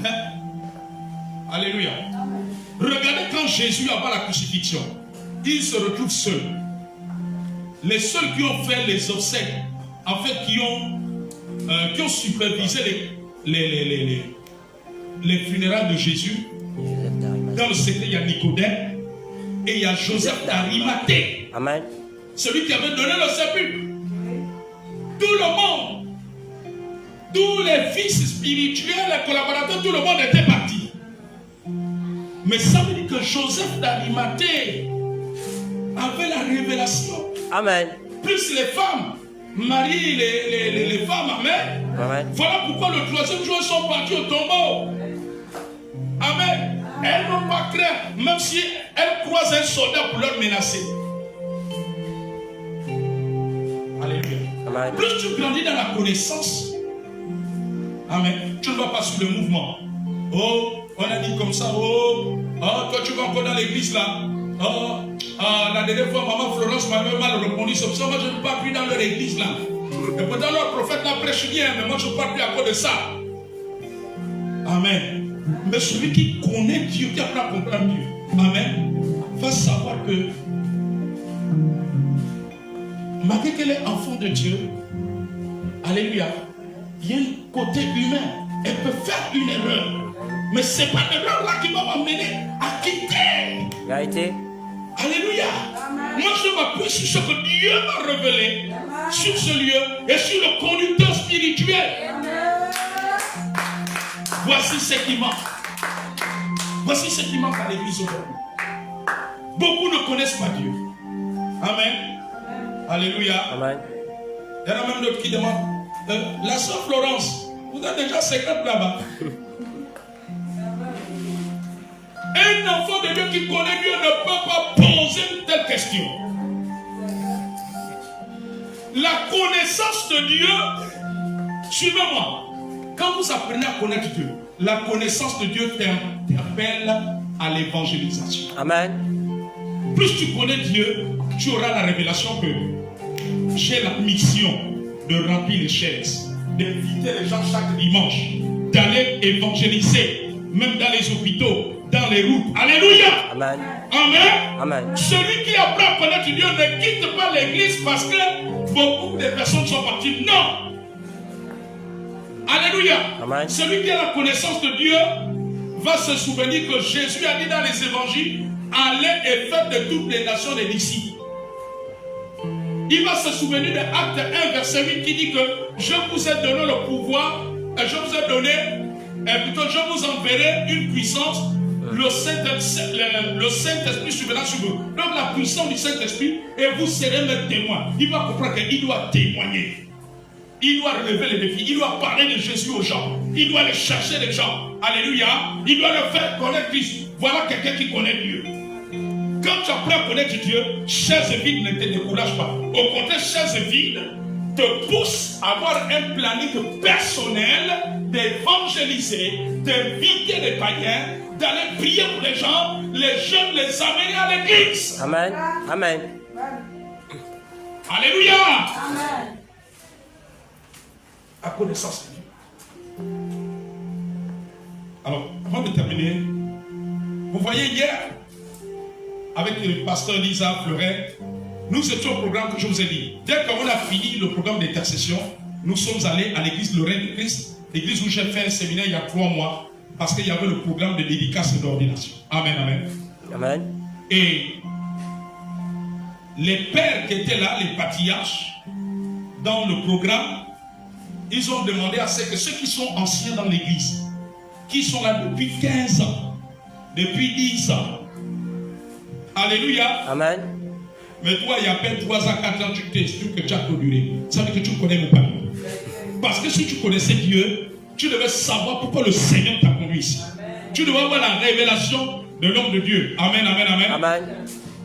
Hein? Alléluia. Regardez quand Jésus, avant la crucifixion, il se retrouve seul. Les seuls qui ont fait les obsèques, en fait, qui ont supervisé les funérailles de Jésus, dans le secret, il y a Nicodème et il y a Joseph d'Arimathée. Amen. Celui qui avait donné le sépulcre. Tout le monde, tous les fils spirituels, les collaborateurs, tout le monde était parti. Mais ça veut dire que Joseph d'Arimathée avait la révélation. Amen. Plus les femmes, Marie, les femmes, amen. Amen. Voilà pourquoi le 3e jour, ils sont partis au tombeau. Amen. Elles n'ont pas craint, même si elles croisent un soldat pour leur menacer. Alléluia. Amen. Plus tu grandis dans la connaissance, amen, tu ne vas pas sur le mouvement. Oh, on a dit comme ça, oh, toi tu vas encore dans l'église là. La dernière fois, maman Florence m'avait mal répondu. C'est pour ça que moi je ne pars plus dans leur église là. Et pourtant leur prophète l'a prêché bien, mais moi je ne pars plus à cause de ça. Amen. Mais celui qui connaît Dieu, qui apprend à comprendre Dieu, amen, va savoir que malgré qu'elle est enfant de Dieu, alléluia, il y a un côté humain. Elle peut faire une erreur. Mais ce n'est pas l'erreur là qui va m'amener à quitter. Vérité. Alléluia. Amen. Moi je m'appuie sur ce que Dieu m'a révélé. Amen. Sur ce lieu et sur le conducteur spirituel. Amen. Voici ce qui manque. Voici ce qui manque à l'église aujourd'hui. Beaucoup ne connaissent pas Dieu. Amen. Amen. Alléluia. Amen. Il y en a même d'autres qui demandent la sœur Florence, vous êtes déjà 50 là-bas. Un enfant de Dieu qui connaît Dieu ne peut pas poser une telle question. La connaissance de Dieu, suivez-moi, quand vous apprenez à connaître Dieu, la connaissance de Dieu t'appelle à l'évangélisation. Amen. Plus tu connais Dieu, tu auras la révélation que j'ai la mission de remplir les chaises, d'inviter les gens chaque dimanche, d'aller évangéliser, même dans les hôpitaux, dans les routes. Alléluia. Amen. Amen. Amen. Celui qui apprend à connaître Dieu ne quitte pas l'église parce que beaucoup de personnes sont parties. Non. Alléluia. Amen. Celui qui a la connaissance de Dieu va se souvenir que Jésus a dit dans les évangiles, allez et faites de toutes les nations des disciples. Il va se souvenir de Acte 1 verset 8 qui dit que je vous ai donné le pouvoir, je vous ai donné, plutôt je vous enverrai une puissance, le Saint-Esprit surviendra sur vous. Donc la puissance du Saint-Esprit, et vous serez mes témoins. Il va comprendre qu'il doit témoigner. Il doit relever les défis. Il doit parler de Jésus aux gens. Il doit aller chercher les gens. Alléluia. Il doit leur faire connaître Christ. Voilà quelqu'un qui connaît Dieu. Quand tu apprends à connaître Dieu, chaise vide ne te décourage pas. Au contraire, chaise vide te pousse à avoir un planning personnel d'évangéliser, d'inviter les païens, d'aller prier pour les gens, les jeunes, les amener à l'église. Amen. Amen. Alléluia. Amen. À connaissance de Dieu. Alors, avant de terminer, vous voyez hier, avec le pasteur Lisa Fleuret, nous étions au programme que je vous ai dit. Dès qu'on a fini le programme d'intercession, nous sommes allés à l'église Le Règne de Christ, l'église où j'ai fait un séminaire il y a 3 mois, parce qu'il y avait le programme de dédicace et d'ordination. Amen, amen. Amen. Et les pères qui étaient là, les patriarches, dans le programme, ils ont demandé à ce que ceux qui sont anciens dans l'église, qui sont là depuis 15 ans, depuis 10 ans, alléluia. Amen. Mais toi, il y a à peine 3 ans, 4 ans, tu t'estimes que tu as produit. Ça veut dire que tu ne connais même pas Dieu. Parce que si tu connaissais Dieu, tu devais savoir pourquoi le Seigneur t'a conduit ici. Amen. Tu devais avoir la révélation de l'homme de Dieu. Amen, amen, amen. Amen.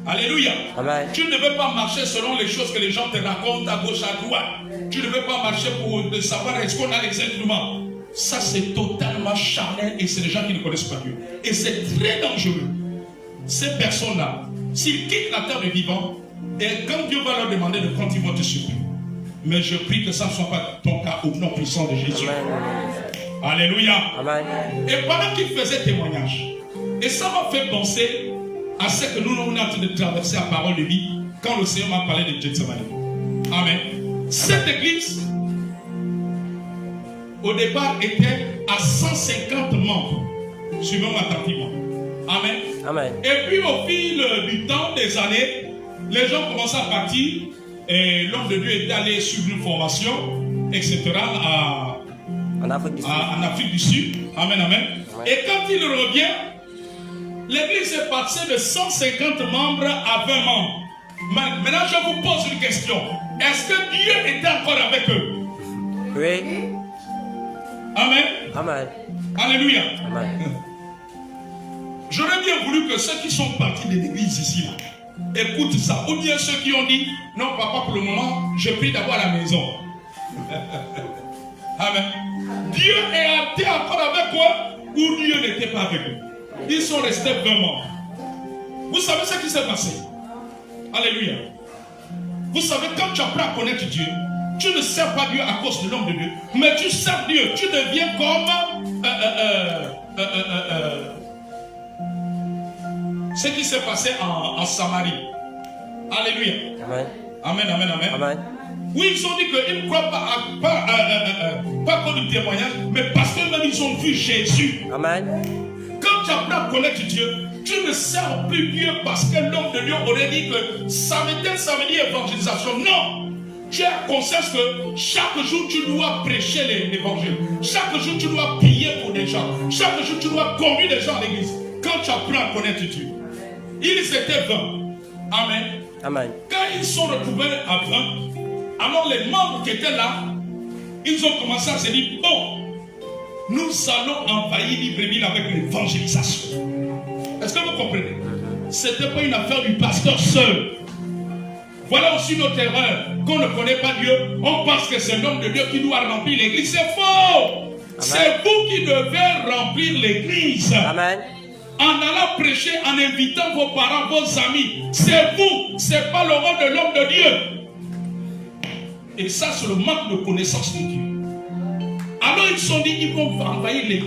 Alléluia. Amen. Tu ne devais pas marcher selon les choses que les gens te racontent à gauche, à droite. Tu ne devais pas marcher pour savoir est-ce qu'on a exactement. Ça, c'est totalement charnel et c'est les gens qui ne connaissent pas Dieu. Et c'est très dangereux. Ces personnes-là, s'ils quittent la terre des vivants, et quand Dieu va leur demander de compte, ils vont te surprendre. Mais je prie que ça ne soit pas ton cas au nom puissant de Jésus. Amen. Alléluia. Amen. Et pendant qu'il faisait témoignage, et ça m'a fait penser à ce que nous sommes en train de traverser la parole de vie quand le Seigneur m'a parlé de Gethsemane. Amen. Cette église, au départ, était à 150 membres. Suivons attentivement. Amen. Amen. Et puis au fil du temps, des années, les gens commençaient à partir et l'homme de Dieu est allé suivre une formation, etc. En Afrique du Sud. Amen, amen. Ouais. Et quand il revient, l'église est passée de 150 membres à 20 membres. Maintenant, je vous pose une question. Est-ce que Dieu était encore avec eux? Oui. Amen. Amen. Alléluia. Amen. J'aurais bien voulu que ceux qui sont partis de l'église ici, là, écoutent ça. Ou bien ceux qui ont dit, non papa, pour le moment, je prie d'avoir la maison. Amen. Dieu est encore avec eux ou Dieu n'était pas avec eux. Ils sont restés vraiment. Vous savez ce qui s'est passé? Alléluia. Vous savez, quand tu apprends à connaître Dieu, tu ne sers pas Dieu à cause de l'homme de Dieu, mais tu sers Dieu. Tu deviens comme ce qui s'est passé en Samarie. Alléluia. Amen. Amen, amen, amen. Amen. Oui, ils ont dit qu'ils ne croient pas comme du témoignage, mais parce que même ils ont vu Jésus. Amen. Quand tu apprends à connaître Dieu, tu ne sers plus Dieu parce que l'homme de Dieu aurait dit que ça veut dire évangélisation. Non! Tu as conscience que chaque jour tu dois prêcher l'évangile. Chaque jour tu dois prier pour des gens. Chaque jour tu dois conduire des gens à l'église. Quand tu apprends à connaître Dieu, ils étaient 20. Amen. Amen. Quand ils sont retrouvés à 20, alors les membres qui étaient là, ils ont commencé à se dire, bon, nous allons envahir Libreville avec l'évangélisation. Est-ce que vous comprenez? Ce n'était pas une affaire du pasteur seul. Voilà aussi notre erreur, qu'on ne connaît pas Dieu. On pense que c'est l'homme de Dieu qui doit remplir l'église. C'est faux. C'est vous qui devez remplir l'église. Amen. En allant prêcher, en invitant vos parents, vos amis. C'est vous, c'est pas le rôle de l'homme de Dieu. Et ça, c'est le manque de connaissance de Dieu. Alors ils se sont dit qu'ils vont envahir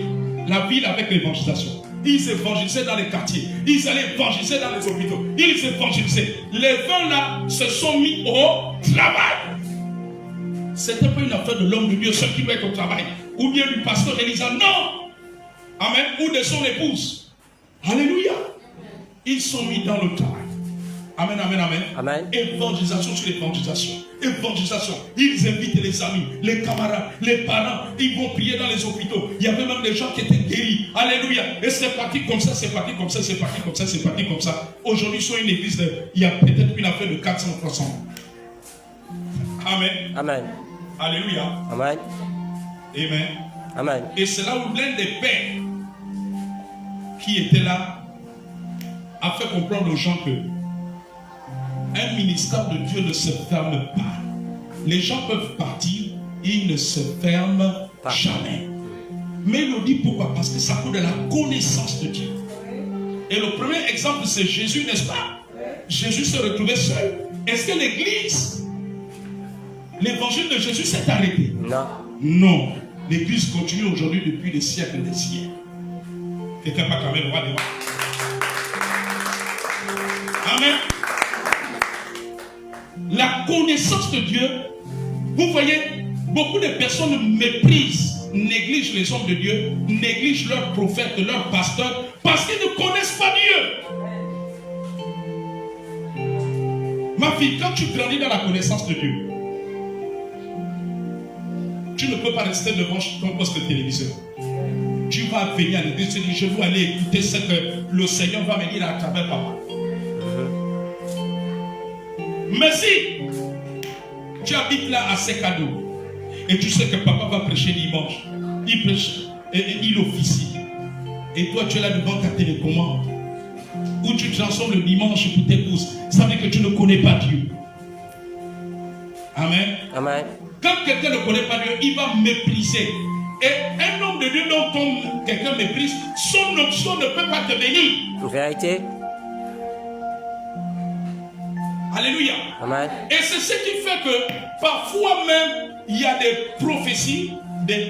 la ville avec l'évangélisation. Ils évangélisaient dans les quartiers. Ils allaient évangéliser dans les hôpitaux. Ils évangélisaient. Les 20 là se sont mis au travail. C'était pas une affaire de l'homme de Dieu, celui qui doit être au travail. Ou bien du pasteur Élisa. Non. Amen. Ou de son épouse. Alléluia. Ils sont mis dans le travail. Amen, amen, amen. Amen. Évangélisation sur l'évangélisation. Évangélisation. Ils invitent les amis, les camarades, les parents. Ils vont prier dans les hôpitaux. Il y avait même des gens qui étaient guéris. Alléluia. Et c'est parti comme ça, c'est parti comme ça, c'est parti comme ça, c'est parti comme ça. Aujourd'hui, sur une église, il y a peut-être une affaire de 400-300. Amen. Amen. Alléluia. Amen. Amen. Amen. Et c'est là où l'un des pères qui était là a fait comprendre aux gens que un ministère de Dieu ne se ferme pas. Les gens peuvent partir, ils ne se ferment jamais. Mais il nous dit pourquoi? Parce que ça coûte de la connaissance de Dieu. Et le premier exemple, c'est Jésus, n'est-ce pas? Jésus se retrouvait seul. Est-ce que l'église, l'évangile de Jésus s'est arrêté? Non. Non. L'église continue aujourd'hui depuis des siècles et des siècles. Quelqu'un pas quand même le roi des rois. Amen. La connaissance de Dieu, vous voyez, beaucoup de personnes méprisent, négligent les hommes de Dieu, négligent leurs prophètes, leurs pasteurs, parce qu'ils ne connaissent pas Dieu. Ma fille, quand tu grandis dans la connaissance de Dieu, tu ne peux pas rester devant ton poste de téléviseur. Tu vas venir à l'église, tu dis, je dois aller écouter ce que le Seigneur va me dire à travers papa. Mais si tu habites là à Sekado et tu sais que papa va prêcher dimanche, il prêche et il officie, et toi tu es là devant ta télécommande où tu transformes le dimanche pour tes pouces, ça veut dire que tu ne connais pas Dieu. Amen. Amen. Quand quelqu'un ne connaît pas Dieu, il va mépriser. Et un homme de Dieu dont quelqu'un méprise, son option ne peut pas te bénir. En vérité. Alléluia. Amen. Et c'est ce qui fait que parfois même, il y a des prophéties,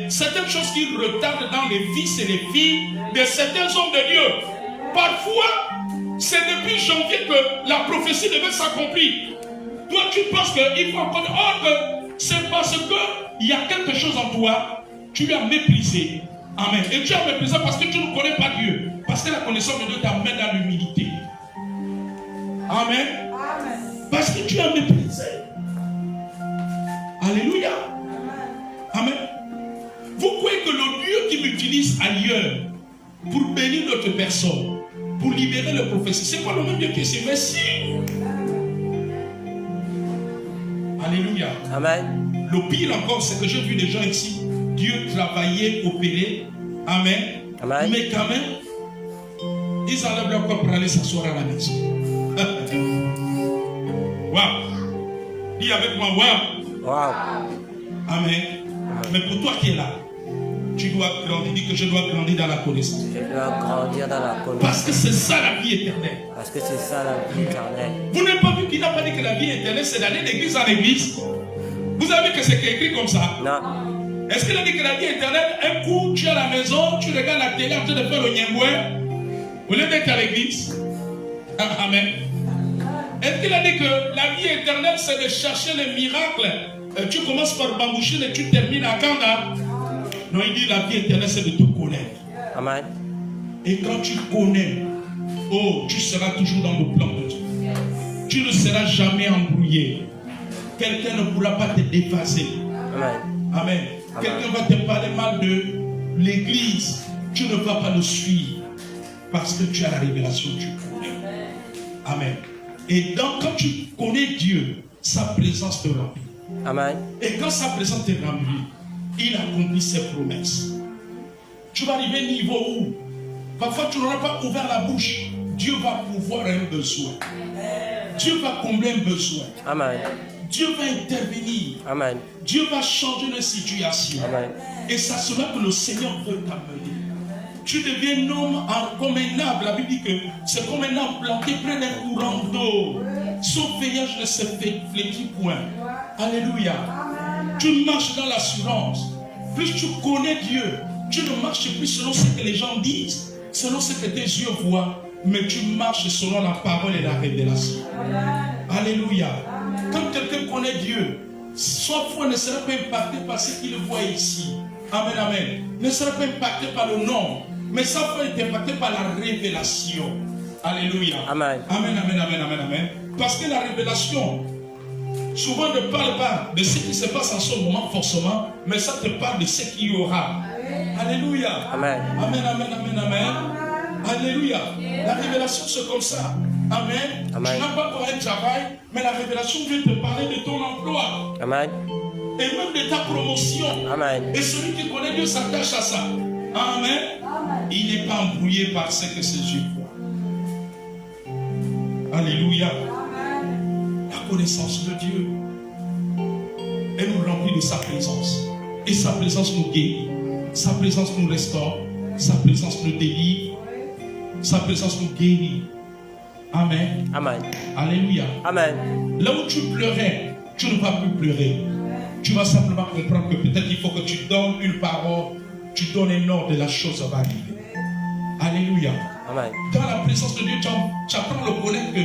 certaines choses qui retardent dans les fils et les filles de certains hommes de Dieu. Parfois, c'est depuis janvier que la prophétie devait s'accomplir. Toi, tu penses qu'il faut encore... Or, c'est parce qu'il y a quelque chose en toi, tu as méprisé. Amen. Et tu as méprisé parce que tu ne connais pas Dieu. Parce que la connaissance de Dieu t'amène dans l'humilité. Amen. Amen. Parce que tu as méprisé. Alléluia. Amen. Vous croyez que le Dieu qui m'utilise ailleurs pour bénir notre personne, pour libérer le prophétie, c'est pas le même Dieu qui est ici? Mais si. Alléluia. Amen. Le pire encore, c'est que j'ai vu des gens ici, Dieu travailler, opérer. Amen. Amen. Mais quand même, ils enlèvent leur corps pour aller s'asseoir à la maison. Waouh. Dis avec moi, waouh. Wow. Amen. Mais pour toi qui es là, Tu dois grandir. Dis que je dois grandir dans la connaissance. Je dois grandir dans la connaissance. Parce que c'est ça la vie éternelle. Parce que c'est ça la vie éternelle. Vous n'avez pas vu qu'il n'a pas dit que la vie éternelle, c'est d'aller d'église en église. Vous avez vu que c'est écrit comme ça? Non. Est-ce qu'il a dit que la vie éternelle, un coup, tu es à la maison, tu regardes la télé en train de faire le niemboué, au lieu d'être à l'église? Amen. Est-ce qu'il a dit que la vie éternelle, c'est de chercher les miracles? Tu commences par bamboucher et tu termines à Kanda? Non, il dit la vie éternelle, c'est de te connaître. Amen. Et quand tu connais, oh, tu seras toujours dans le plan de Dieu. Tu ne seras jamais embrouillé. Quelqu'un ne pourra pas te dépasser. Amen. Amen. Quelqu'un va te parler mal de l'église. Tu ne vas pas le suivre. Parce que tu as la révélation, tu connais. Amen. Et donc, quand tu connais Dieu, sa présence te remplit. Amen. Et quand sa présence te remplit, il accomplit ses promesses. Tu vas arriver à un niveau où, parfois tu n'auras pas ouvert la bouche. Dieu va pouvoir un besoin. Dieu va combler un besoin. Amen. Dieu va intervenir. Amen. Dieu va changer de situation. Amen. Et c'est cela que le Seigneur veut t'amener. Tu deviens un homme comme un arbre. La Bible dit que c'est comme un arbre planté près d'un courant d'eau. Son feuillage ne se flétrit point. Alléluia. Tu marches dans l'assurance. Plus tu connais Dieu, tu ne marches plus selon ce que les gens disent, selon ce que tes yeux voient, mais tu marches selon la parole et la révélation. Alléluia. Quand quelqu'un connaît Dieu, son foi ne sera pas impactée par ce qu'il voit ici. Amen, amen. Ne sera pas impactée par le nom, mais sa foi est impactée par la révélation. Alléluia. Amen. Amen, amen, amen, amen, amen. Parce que la révélation, souvent ne parle pas de ce qui se passe en ce moment forcément, mais ça te parle de ce qu'il y aura. Alléluia. Amen. Amen, amen, amen, amen. Alléluia. La révélation c'est comme ça. Amen. Amen. Tu n'as pas encore un travail, mais la révélation vient te parler de ton emploi. Amen. Et même de ta promotion. Amen. Et celui qui connaît Dieu s'attache à ça. Amen. Amen. Il n'est pas embrouillé par ce que ses yeux voient. Alléluia. La connaissance de Dieu. Elle nous remplit de sa présence. Et sa présence nous guérit. Sa présence nous restaure. Sa présence nous délivre. Sa présence nous guérit. Amen. Amen. Alléluia. Amen. Là où tu pleurais, tu ne vas plus pleurer. Tu vas simplement comprendre que peut-être il faut que tu donnes une parole, tu donnes un ordre et la chose va arriver. Alléluia. Amen. Dans la présence de Dieu, tu apprends le connaître que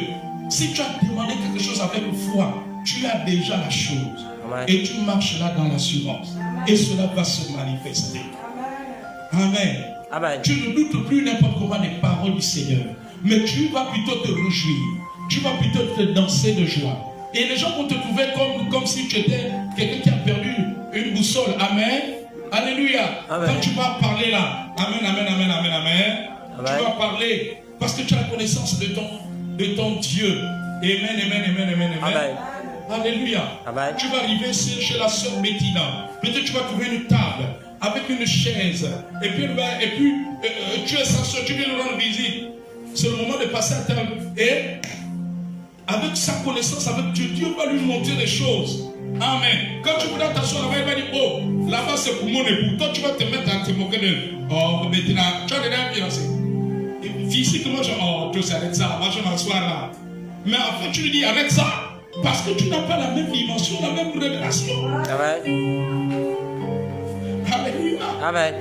si tu as demandé quelque chose avec foi, tu as déjà la chose. Amen. Et tu marches là dans l'assurance. Et cela va se manifester. Amen. Amen. Tu ne doutes plus n'importe comment des paroles du Seigneur. Mais tu vas plutôt te réjouir. Tu vas plutôt te danser de joie. Et les gens vont te trouver comme si tu étais quelqu'un qui a perdu une boussole. Amen. Alléluia. Amen. Quand tu vas parler là, amen, amen, amen, amen, amen. Amen. Tu vas parler parce que tu as la connaissance de ton Dieu. Amen, amen, amen, amen, amen. Amen. Alléluia. Amen. Tu vas arriver chez la sœur Bettina. Peut-être tu vas trouver une table avec une chaise. Et puis tu es sa soeur, tu viens lui rendre visite. C'est le moment de passer à table. Et avec sa connaissance avec Dieu, Dieu va lui montrer des choses. Amen. Quand tu voudras t'asseoir là-bas, il va dire, oh, là-bas c'est pour mon époux. Toi, tu vas te mettre à te moquer de, oh, Bettina, tu as déjà un fiancé. Et physiquement, oh, Dieu, arrête ça, moi je m'assois là. Mais en fait, tu lui dis, arrête ça. Parce que tu n'as pas la même dimension, la même révélation. Amen. Alléluia. Amen.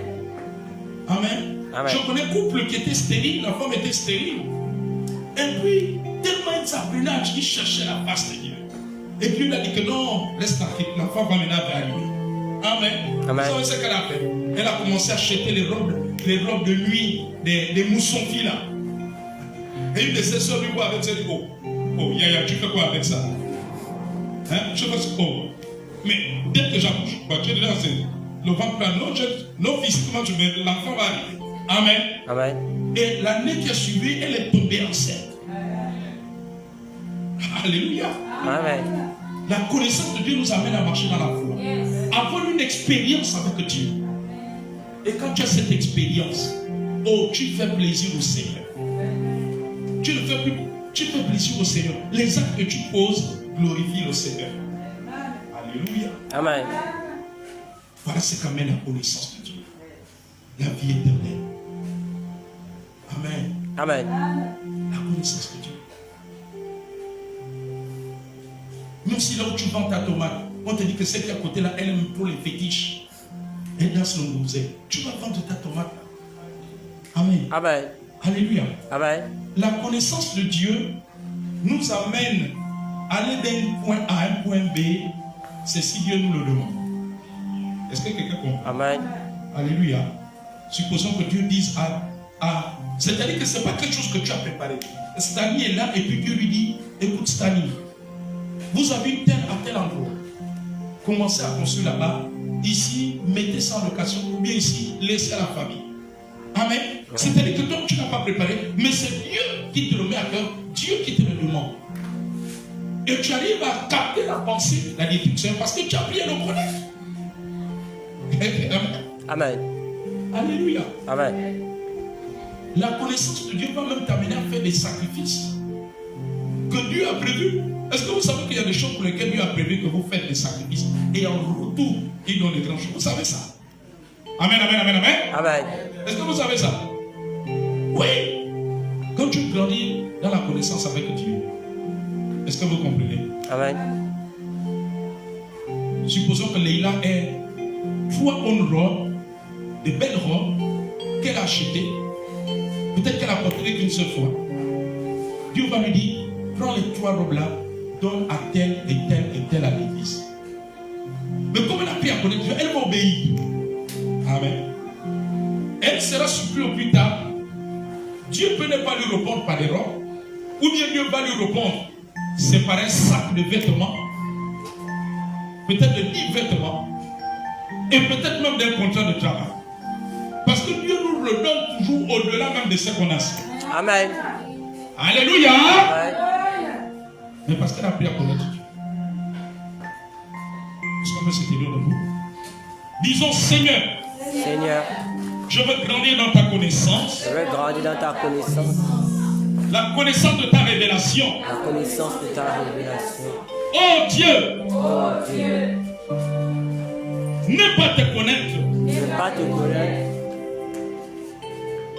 Amen. Amen. Je connais un couple qui était stérile, la femme était stérile. Et puis, tellement il s'appelait, il cherchait la face de Dieu. Et puis il a dit que non, laisse tranquille, la femme va maintenant arriver. Amen. Amen. Vous savez ce qu'elle a fait? Elle a commencé à acheter les robes de nuit, des moussons là. Et une de ses soeurs lui voit avec ça, elle dit, oh, Yaya, tu fais quoi avec ça? Hein? Je fais ce oh. Mais dès que j'accouche, tu es dedans, c'est le ventre plein. Non, physiquement, l'enfant va arriver. Amen. Amen. Et l'année qui a suivi, elle est tombée enceinte. Alléluia. Amen. La connaissance de Dieu nous amène à marcher dans la foi. Avoir une expérience avec Dieu. Et quand tu as cette expérience, oh, tu fais plaisir au Seigneur. Tu fais plaisir au Seigneur. Les actes que tu poses glorifient le Seigneur. Alléluia. Amen. Voilà ce qu'amène la connaissance de Dieu. la vie éternelle. Amen. Amen. La connaissance de Dieu. Même si là où tu vends ta tomate, on te dit que celle qui est à côté là, elle aime trop les fétiches. Elle danse le musée. Tu vas vendre ta tomate. Amen. Amen. Alléluia. Amen. La connaissance de Dieu nous amène à aller d'un point A à un point B. C'est si Dieu nous le demande. Est-ce que quelqu'un comprend? Amen. Alléluia. Supposons que Dieu dise à c'est-à-dire que ce n'est pas quelque chose que tu as préparé. Stani est là et puis Dieu lui dit, écoute Stani, vous avez une terre à tel endroit. Commencez à construire là-bas. Ici, mettez ça en location. Ou bien ici, laissez à la famille. Amen. C'est-à-dire que toi, tu n'as pas préparé, mais c'est Dieu qui te le met à cœur. Dieu qui te le demande. Et tu arrives à capter la pensée, la déduction, parce que tu as appris à le connaître. Amen. Alléluia. Amen. La connaissance de Dieu va même t'amener à faire des sacrifices que Dieu a prévus. Est-ce que vous savez qu'il y a des choses pour lesquelles Dieu a prévu que vous faites des sacrifices et en retour, il donne des grandes choses? Vous savez ça? Amen, amen, amen, amen. Amen. Est-ce que vous savez ça? Oui. Quand tu grandis dans la connaissance avec Dieu, est-ce que vous comprenez? Amen. Supposons que Leïla ait 3 bonnes robes, de belles robes qu'elle a achetées. Peut-être qu'elle a porté qu'une seule fois. Dieu va lui dire, prends les 3 robes là, donne à tel et tel et tel à l'église. Mais comme elle a appris à connaître Dieu, elle va obéir. Amen. Elle sera surprise au plus tard. Dieu peut ne pas lui répondre par des robes, ou bien Dieu va lui répondre, c'est par un sac de vêtements, peut-être de 10 vêtements, et peut-être même d'un contrat de travail. Parce que Dieu nous le donne toujours au-delà même de ce qu'on a. Amen. Alléluia. Amen. Mais parce qu'elle a appris à connaître Dieu. Est-ce qu'on peut se tenir debout? Disons, Seigneur, Seigneur, je veux grandir dans ta connaissance. je veux grandir dans ta connaissance. La connaissance de ta révélation. La connaissance de ta révélation. Oh Dieu, Oh Dieu, ne pas te connaître, ne pas te connaître,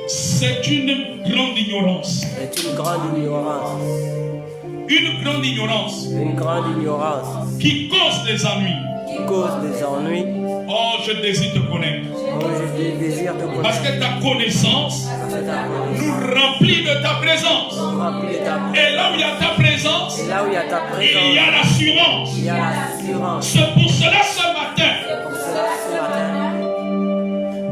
c'est une grande ignorance. c'est une grande ignorance. Une grande ignorance Une grande ignorance qui cause des ennuis. qui cause des ennuis. Oh, je désire te connaître. Oh, je désire te Parce connaître. que ta connaissance C'est ta connaissance. nous remplit de ta présence. Remplis de ta présence. Et là où il y a ta présence, Et là où il y a ta il y présence, a l'assurance. il y a l'assurance. C'est pour cela ce matin, Pour cela, ce matin,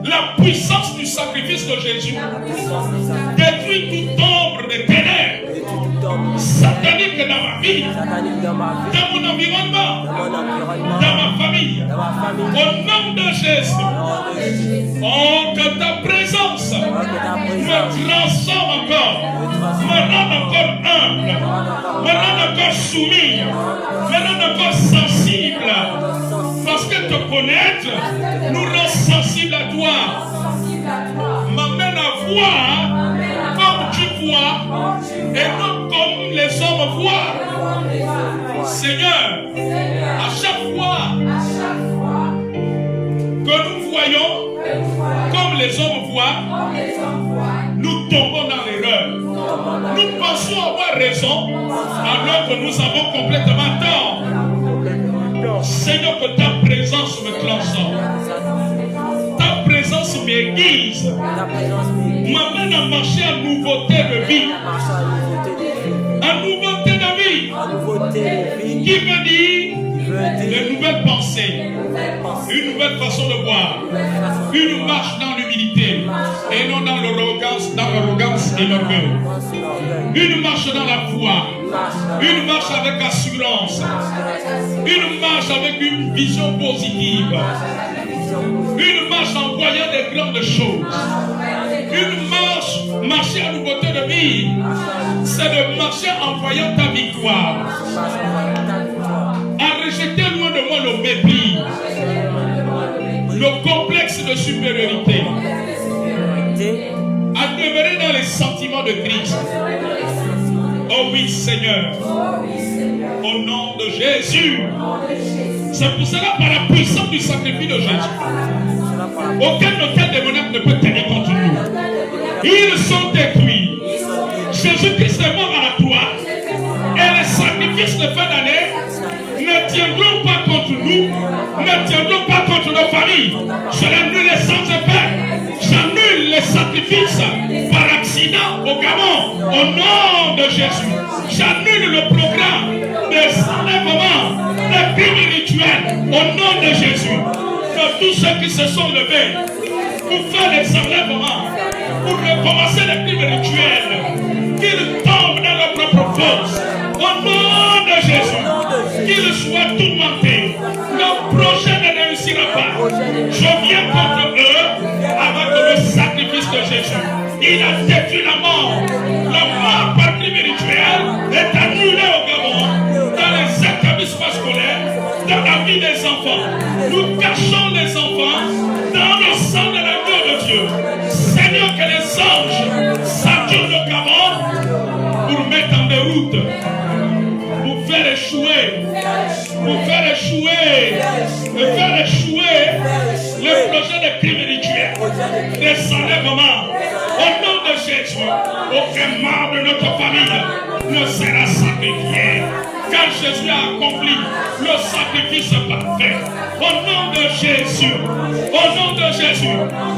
la puissance du sacrifice de Jésus la puissance de sa détruit toute ombre de ténèbres de tout homme satanique dans ma vie, satanique dans ma vie, dans mon environnement, dans mon environnement, dans ma famille. dans ma famille. Au nom de Jésus, Au nom de Jésus, oh, que ta présence que ta me présence transforme encore, me rende encore humble, me rende encore soumis, me rende encore sensible. Parce que te connaître nous rend sensible à toi. M'amène à voir comme tu vois et non comme les hommes voient. Seigneur, à chaque fois que nous voyons comme les hommes voient, nous tombons dans l'erreur. Nous pensons avoir raison alors que nous avons complètement tort. Seigneur, que ta présence me transforme. Ta présence m'aiguise. ta présence me M'amène à marcher en nouveauté de vie. marche à nouveauté de vie. En nouveauté de vie. À nouveauté de vie. Qui me dit Qui veut de dire nouvelles pensées, nouvelle pensée, une nouvelle façon de voir, nouvelle façon une marche dans l'humilité et non dans l'arrogance et l'orgueil. Une marche dans la foi, une marche avec assurance, une marche avec une vision positive, une marche en voyant des grandes choses, une marche, marcher en nouveauté de vie, c'est de marcher en voyant ta victoire, à rejeter loin de moi le mépris, le complexe de supériorité, à demeurer dans les sentiments de Christ. Oh oui, Seigneur, au nom de Jésus. C'est pour cela, par la puissance du sacrifice de Jésus, Aucun hôtel démoniaque ne peut tenir contre nous. Ils sont détruits. Jésus-Christ est mort à la croix. Et les sacrifices de fin d'année ne tiendront pas contre nous, ne tiendront pas contre nos familles. Je l'annule sans effet. J'annule les sacrifices par accident au Gabon au nom de Jésus. J'annule le programme des enlèvements, des crimes rituels au nom de Jésus. Que tous ceux qui se sont levés pour faire les enlèvements, pour recommencer les crimes rituels, qu'ils tombent dans leur propre force. Au nom de Jésus, qu'ils soient tourmentés. Leur projet ne réussira pas. Je viens contre eux avec le sacrifice de Jésus. Il a détruit la mort. La mort par crime rituel est annulée au Gabon, dans les établissements scolaires, dans la vie des enfants. Nous cachons les enfants dans le sang de l'agneau de Dieu. Seigneur, que les anges s'attirent le Gabon pour mettre en déroute, pour faire échouer le projet de crime rituel, des enlèvements. Au nom de Jésus, aucun membre de notre famille ne sera sacrifié. Car Jésus a accompli le sacrifice parfait. Au nom de Jésus,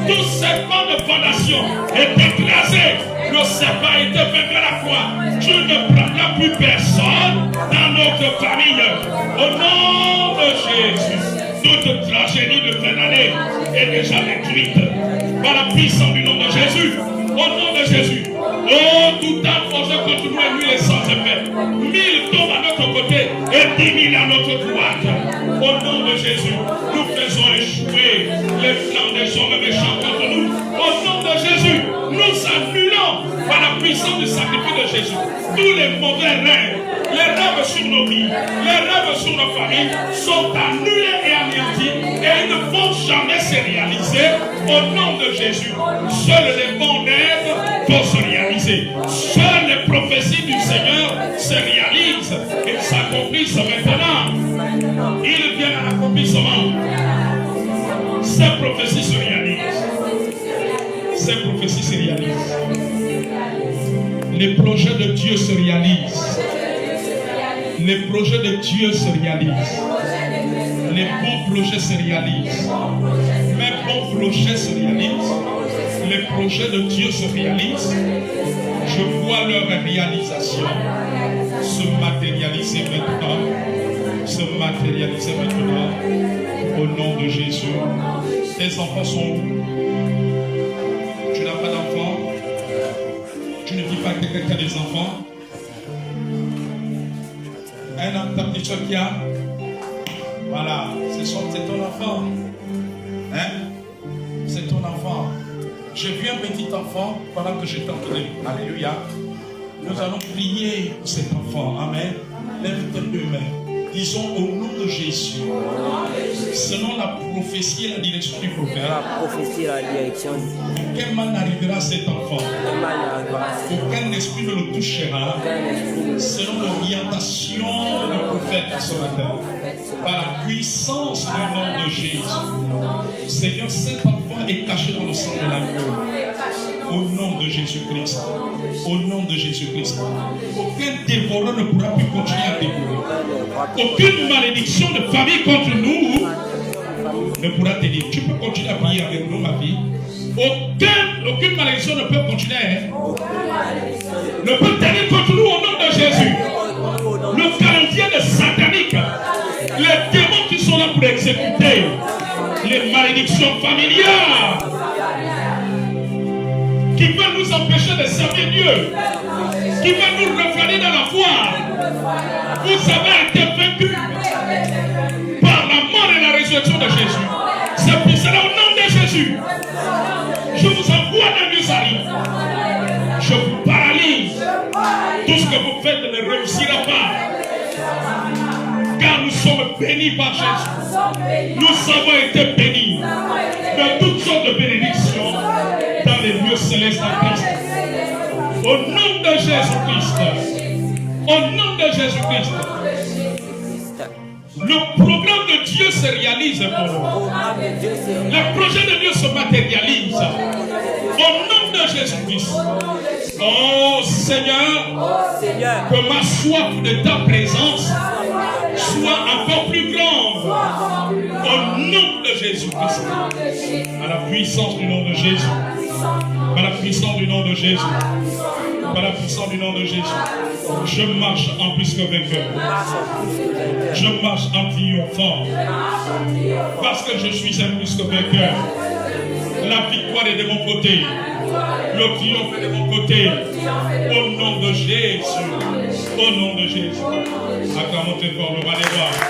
tous ces plans de fondation est écrasé. Le serpent a été vaincu à la croix. Tu ne prendras plus personne dans notre famille. Au nom de Jésus, toute tragédie de fin d'année est déjà détruite par la puissance du nom de Jésus. Au nom de Jésus. Oh, tout un projet contre nous et lui est sans effet. 1000 tombent à notre côté et 10 000 à notre droite. Au nom de Jésus, nous faisons échouer les plans des hommes méchants contre nous. Au nom de Jésus, nous annulons par la puissance du sacrifice de Jésus tous les mauvais rêves. Les rêves sur nos vies, les rêves sur nos familles sont annulés et anéantis et ils ne vont jamais se réaliser. Au nom de Jésus, seuls les bons rêves vont se réaliser. Seules les prophéties du Seigneur se réalisent et s'accomplissent maintenant. Ils viennent à l'accomplissement. Ces prophéties se réalisent. Ces prophéties se réalisent. Les projets de Dieu se réalisent. Les projets de Dieu se réalisent. Les bons projets se réalisent. Mes bons projets se réalisent. Les projets de Dieu se réalisent. Je vois leur réalisation se matérialiser maintenant. Se matérialiser maintenant. Au nom de Jésus. Tes enfants sont où? Tu n'as pas d'enfants? Tu ne dis pas que quelqu'un a des enfants? Un homme, ta petite soeur qui a. Voilà, c'est ton enfant. Hein? C'est ton enfant. J'ai vu un petit enfant pendant que j'étais entendu. Alléluia. Nous allons prier pour cet enfant. Amen. Lève tes deux mains. Disons au nom de Jésus. Selon la prophétie et la direction du prophète. Aucun mal n'arrivera à cet enfant. Aucun esprit ne le touchera. Selon l'orientation du prophète ce matin. Par la puissance du nom de Jésus. Seigneur, cet enfant est caché dans le sang de l'agneau. Au nom de Jésus-Christ. Au nom de Jésus-Christ. Aucun dévoreur ne pourra plus continuer à dévorer. Aucune malédiction de famille contre nous ne pourra te dire. Tu peux continuer à prier avec nous, ma vie. Aucune malédiction ne peut continuer. Ne peut tenir contre nous au nom de Jésus. Le calendrier satanique, les démons qui sont là pour exécuter les malédictions familiales, qui veulent nous empêcher de servir Dieu, qui veulent nous refroidir dans la foi. Vous avez été vaincus par la mort et la résurrection de Jésus. C'est pour cela, au nom de Jésus, je vous envoie dans Musari. Je vous paralyse. Tout ce que vous faites ne réussira pas. Car nous sommes bénis par Jésus. Nous avons été bénis de toutes sortes de bénédictions dans les lieux célestes en Christ. Au nom de Jésus-Christ. Au nom de Jésus-Christ. Le programme de Dieu se réalise pour nous. Le projet de Dieu se matérialise. Au nom de Jésus-Christ. Oh Seigneur, que ma soif de ta présence soit encore plus grande. Au nom de Jésus-Christ. À la puissance du nom de Jésus. Par la puissance du nom de Jésus. Par la puissance du nom de Jésus. Je marche en plus que vainqueur. Je marche en triomphant. Parce que je suis un plus que vainqueur. La victoire est de mon côté. Le triomphe est de mon côté. Au nom de Jésus. Au nom de Jésus. Acclamons très fort, le roi des rois.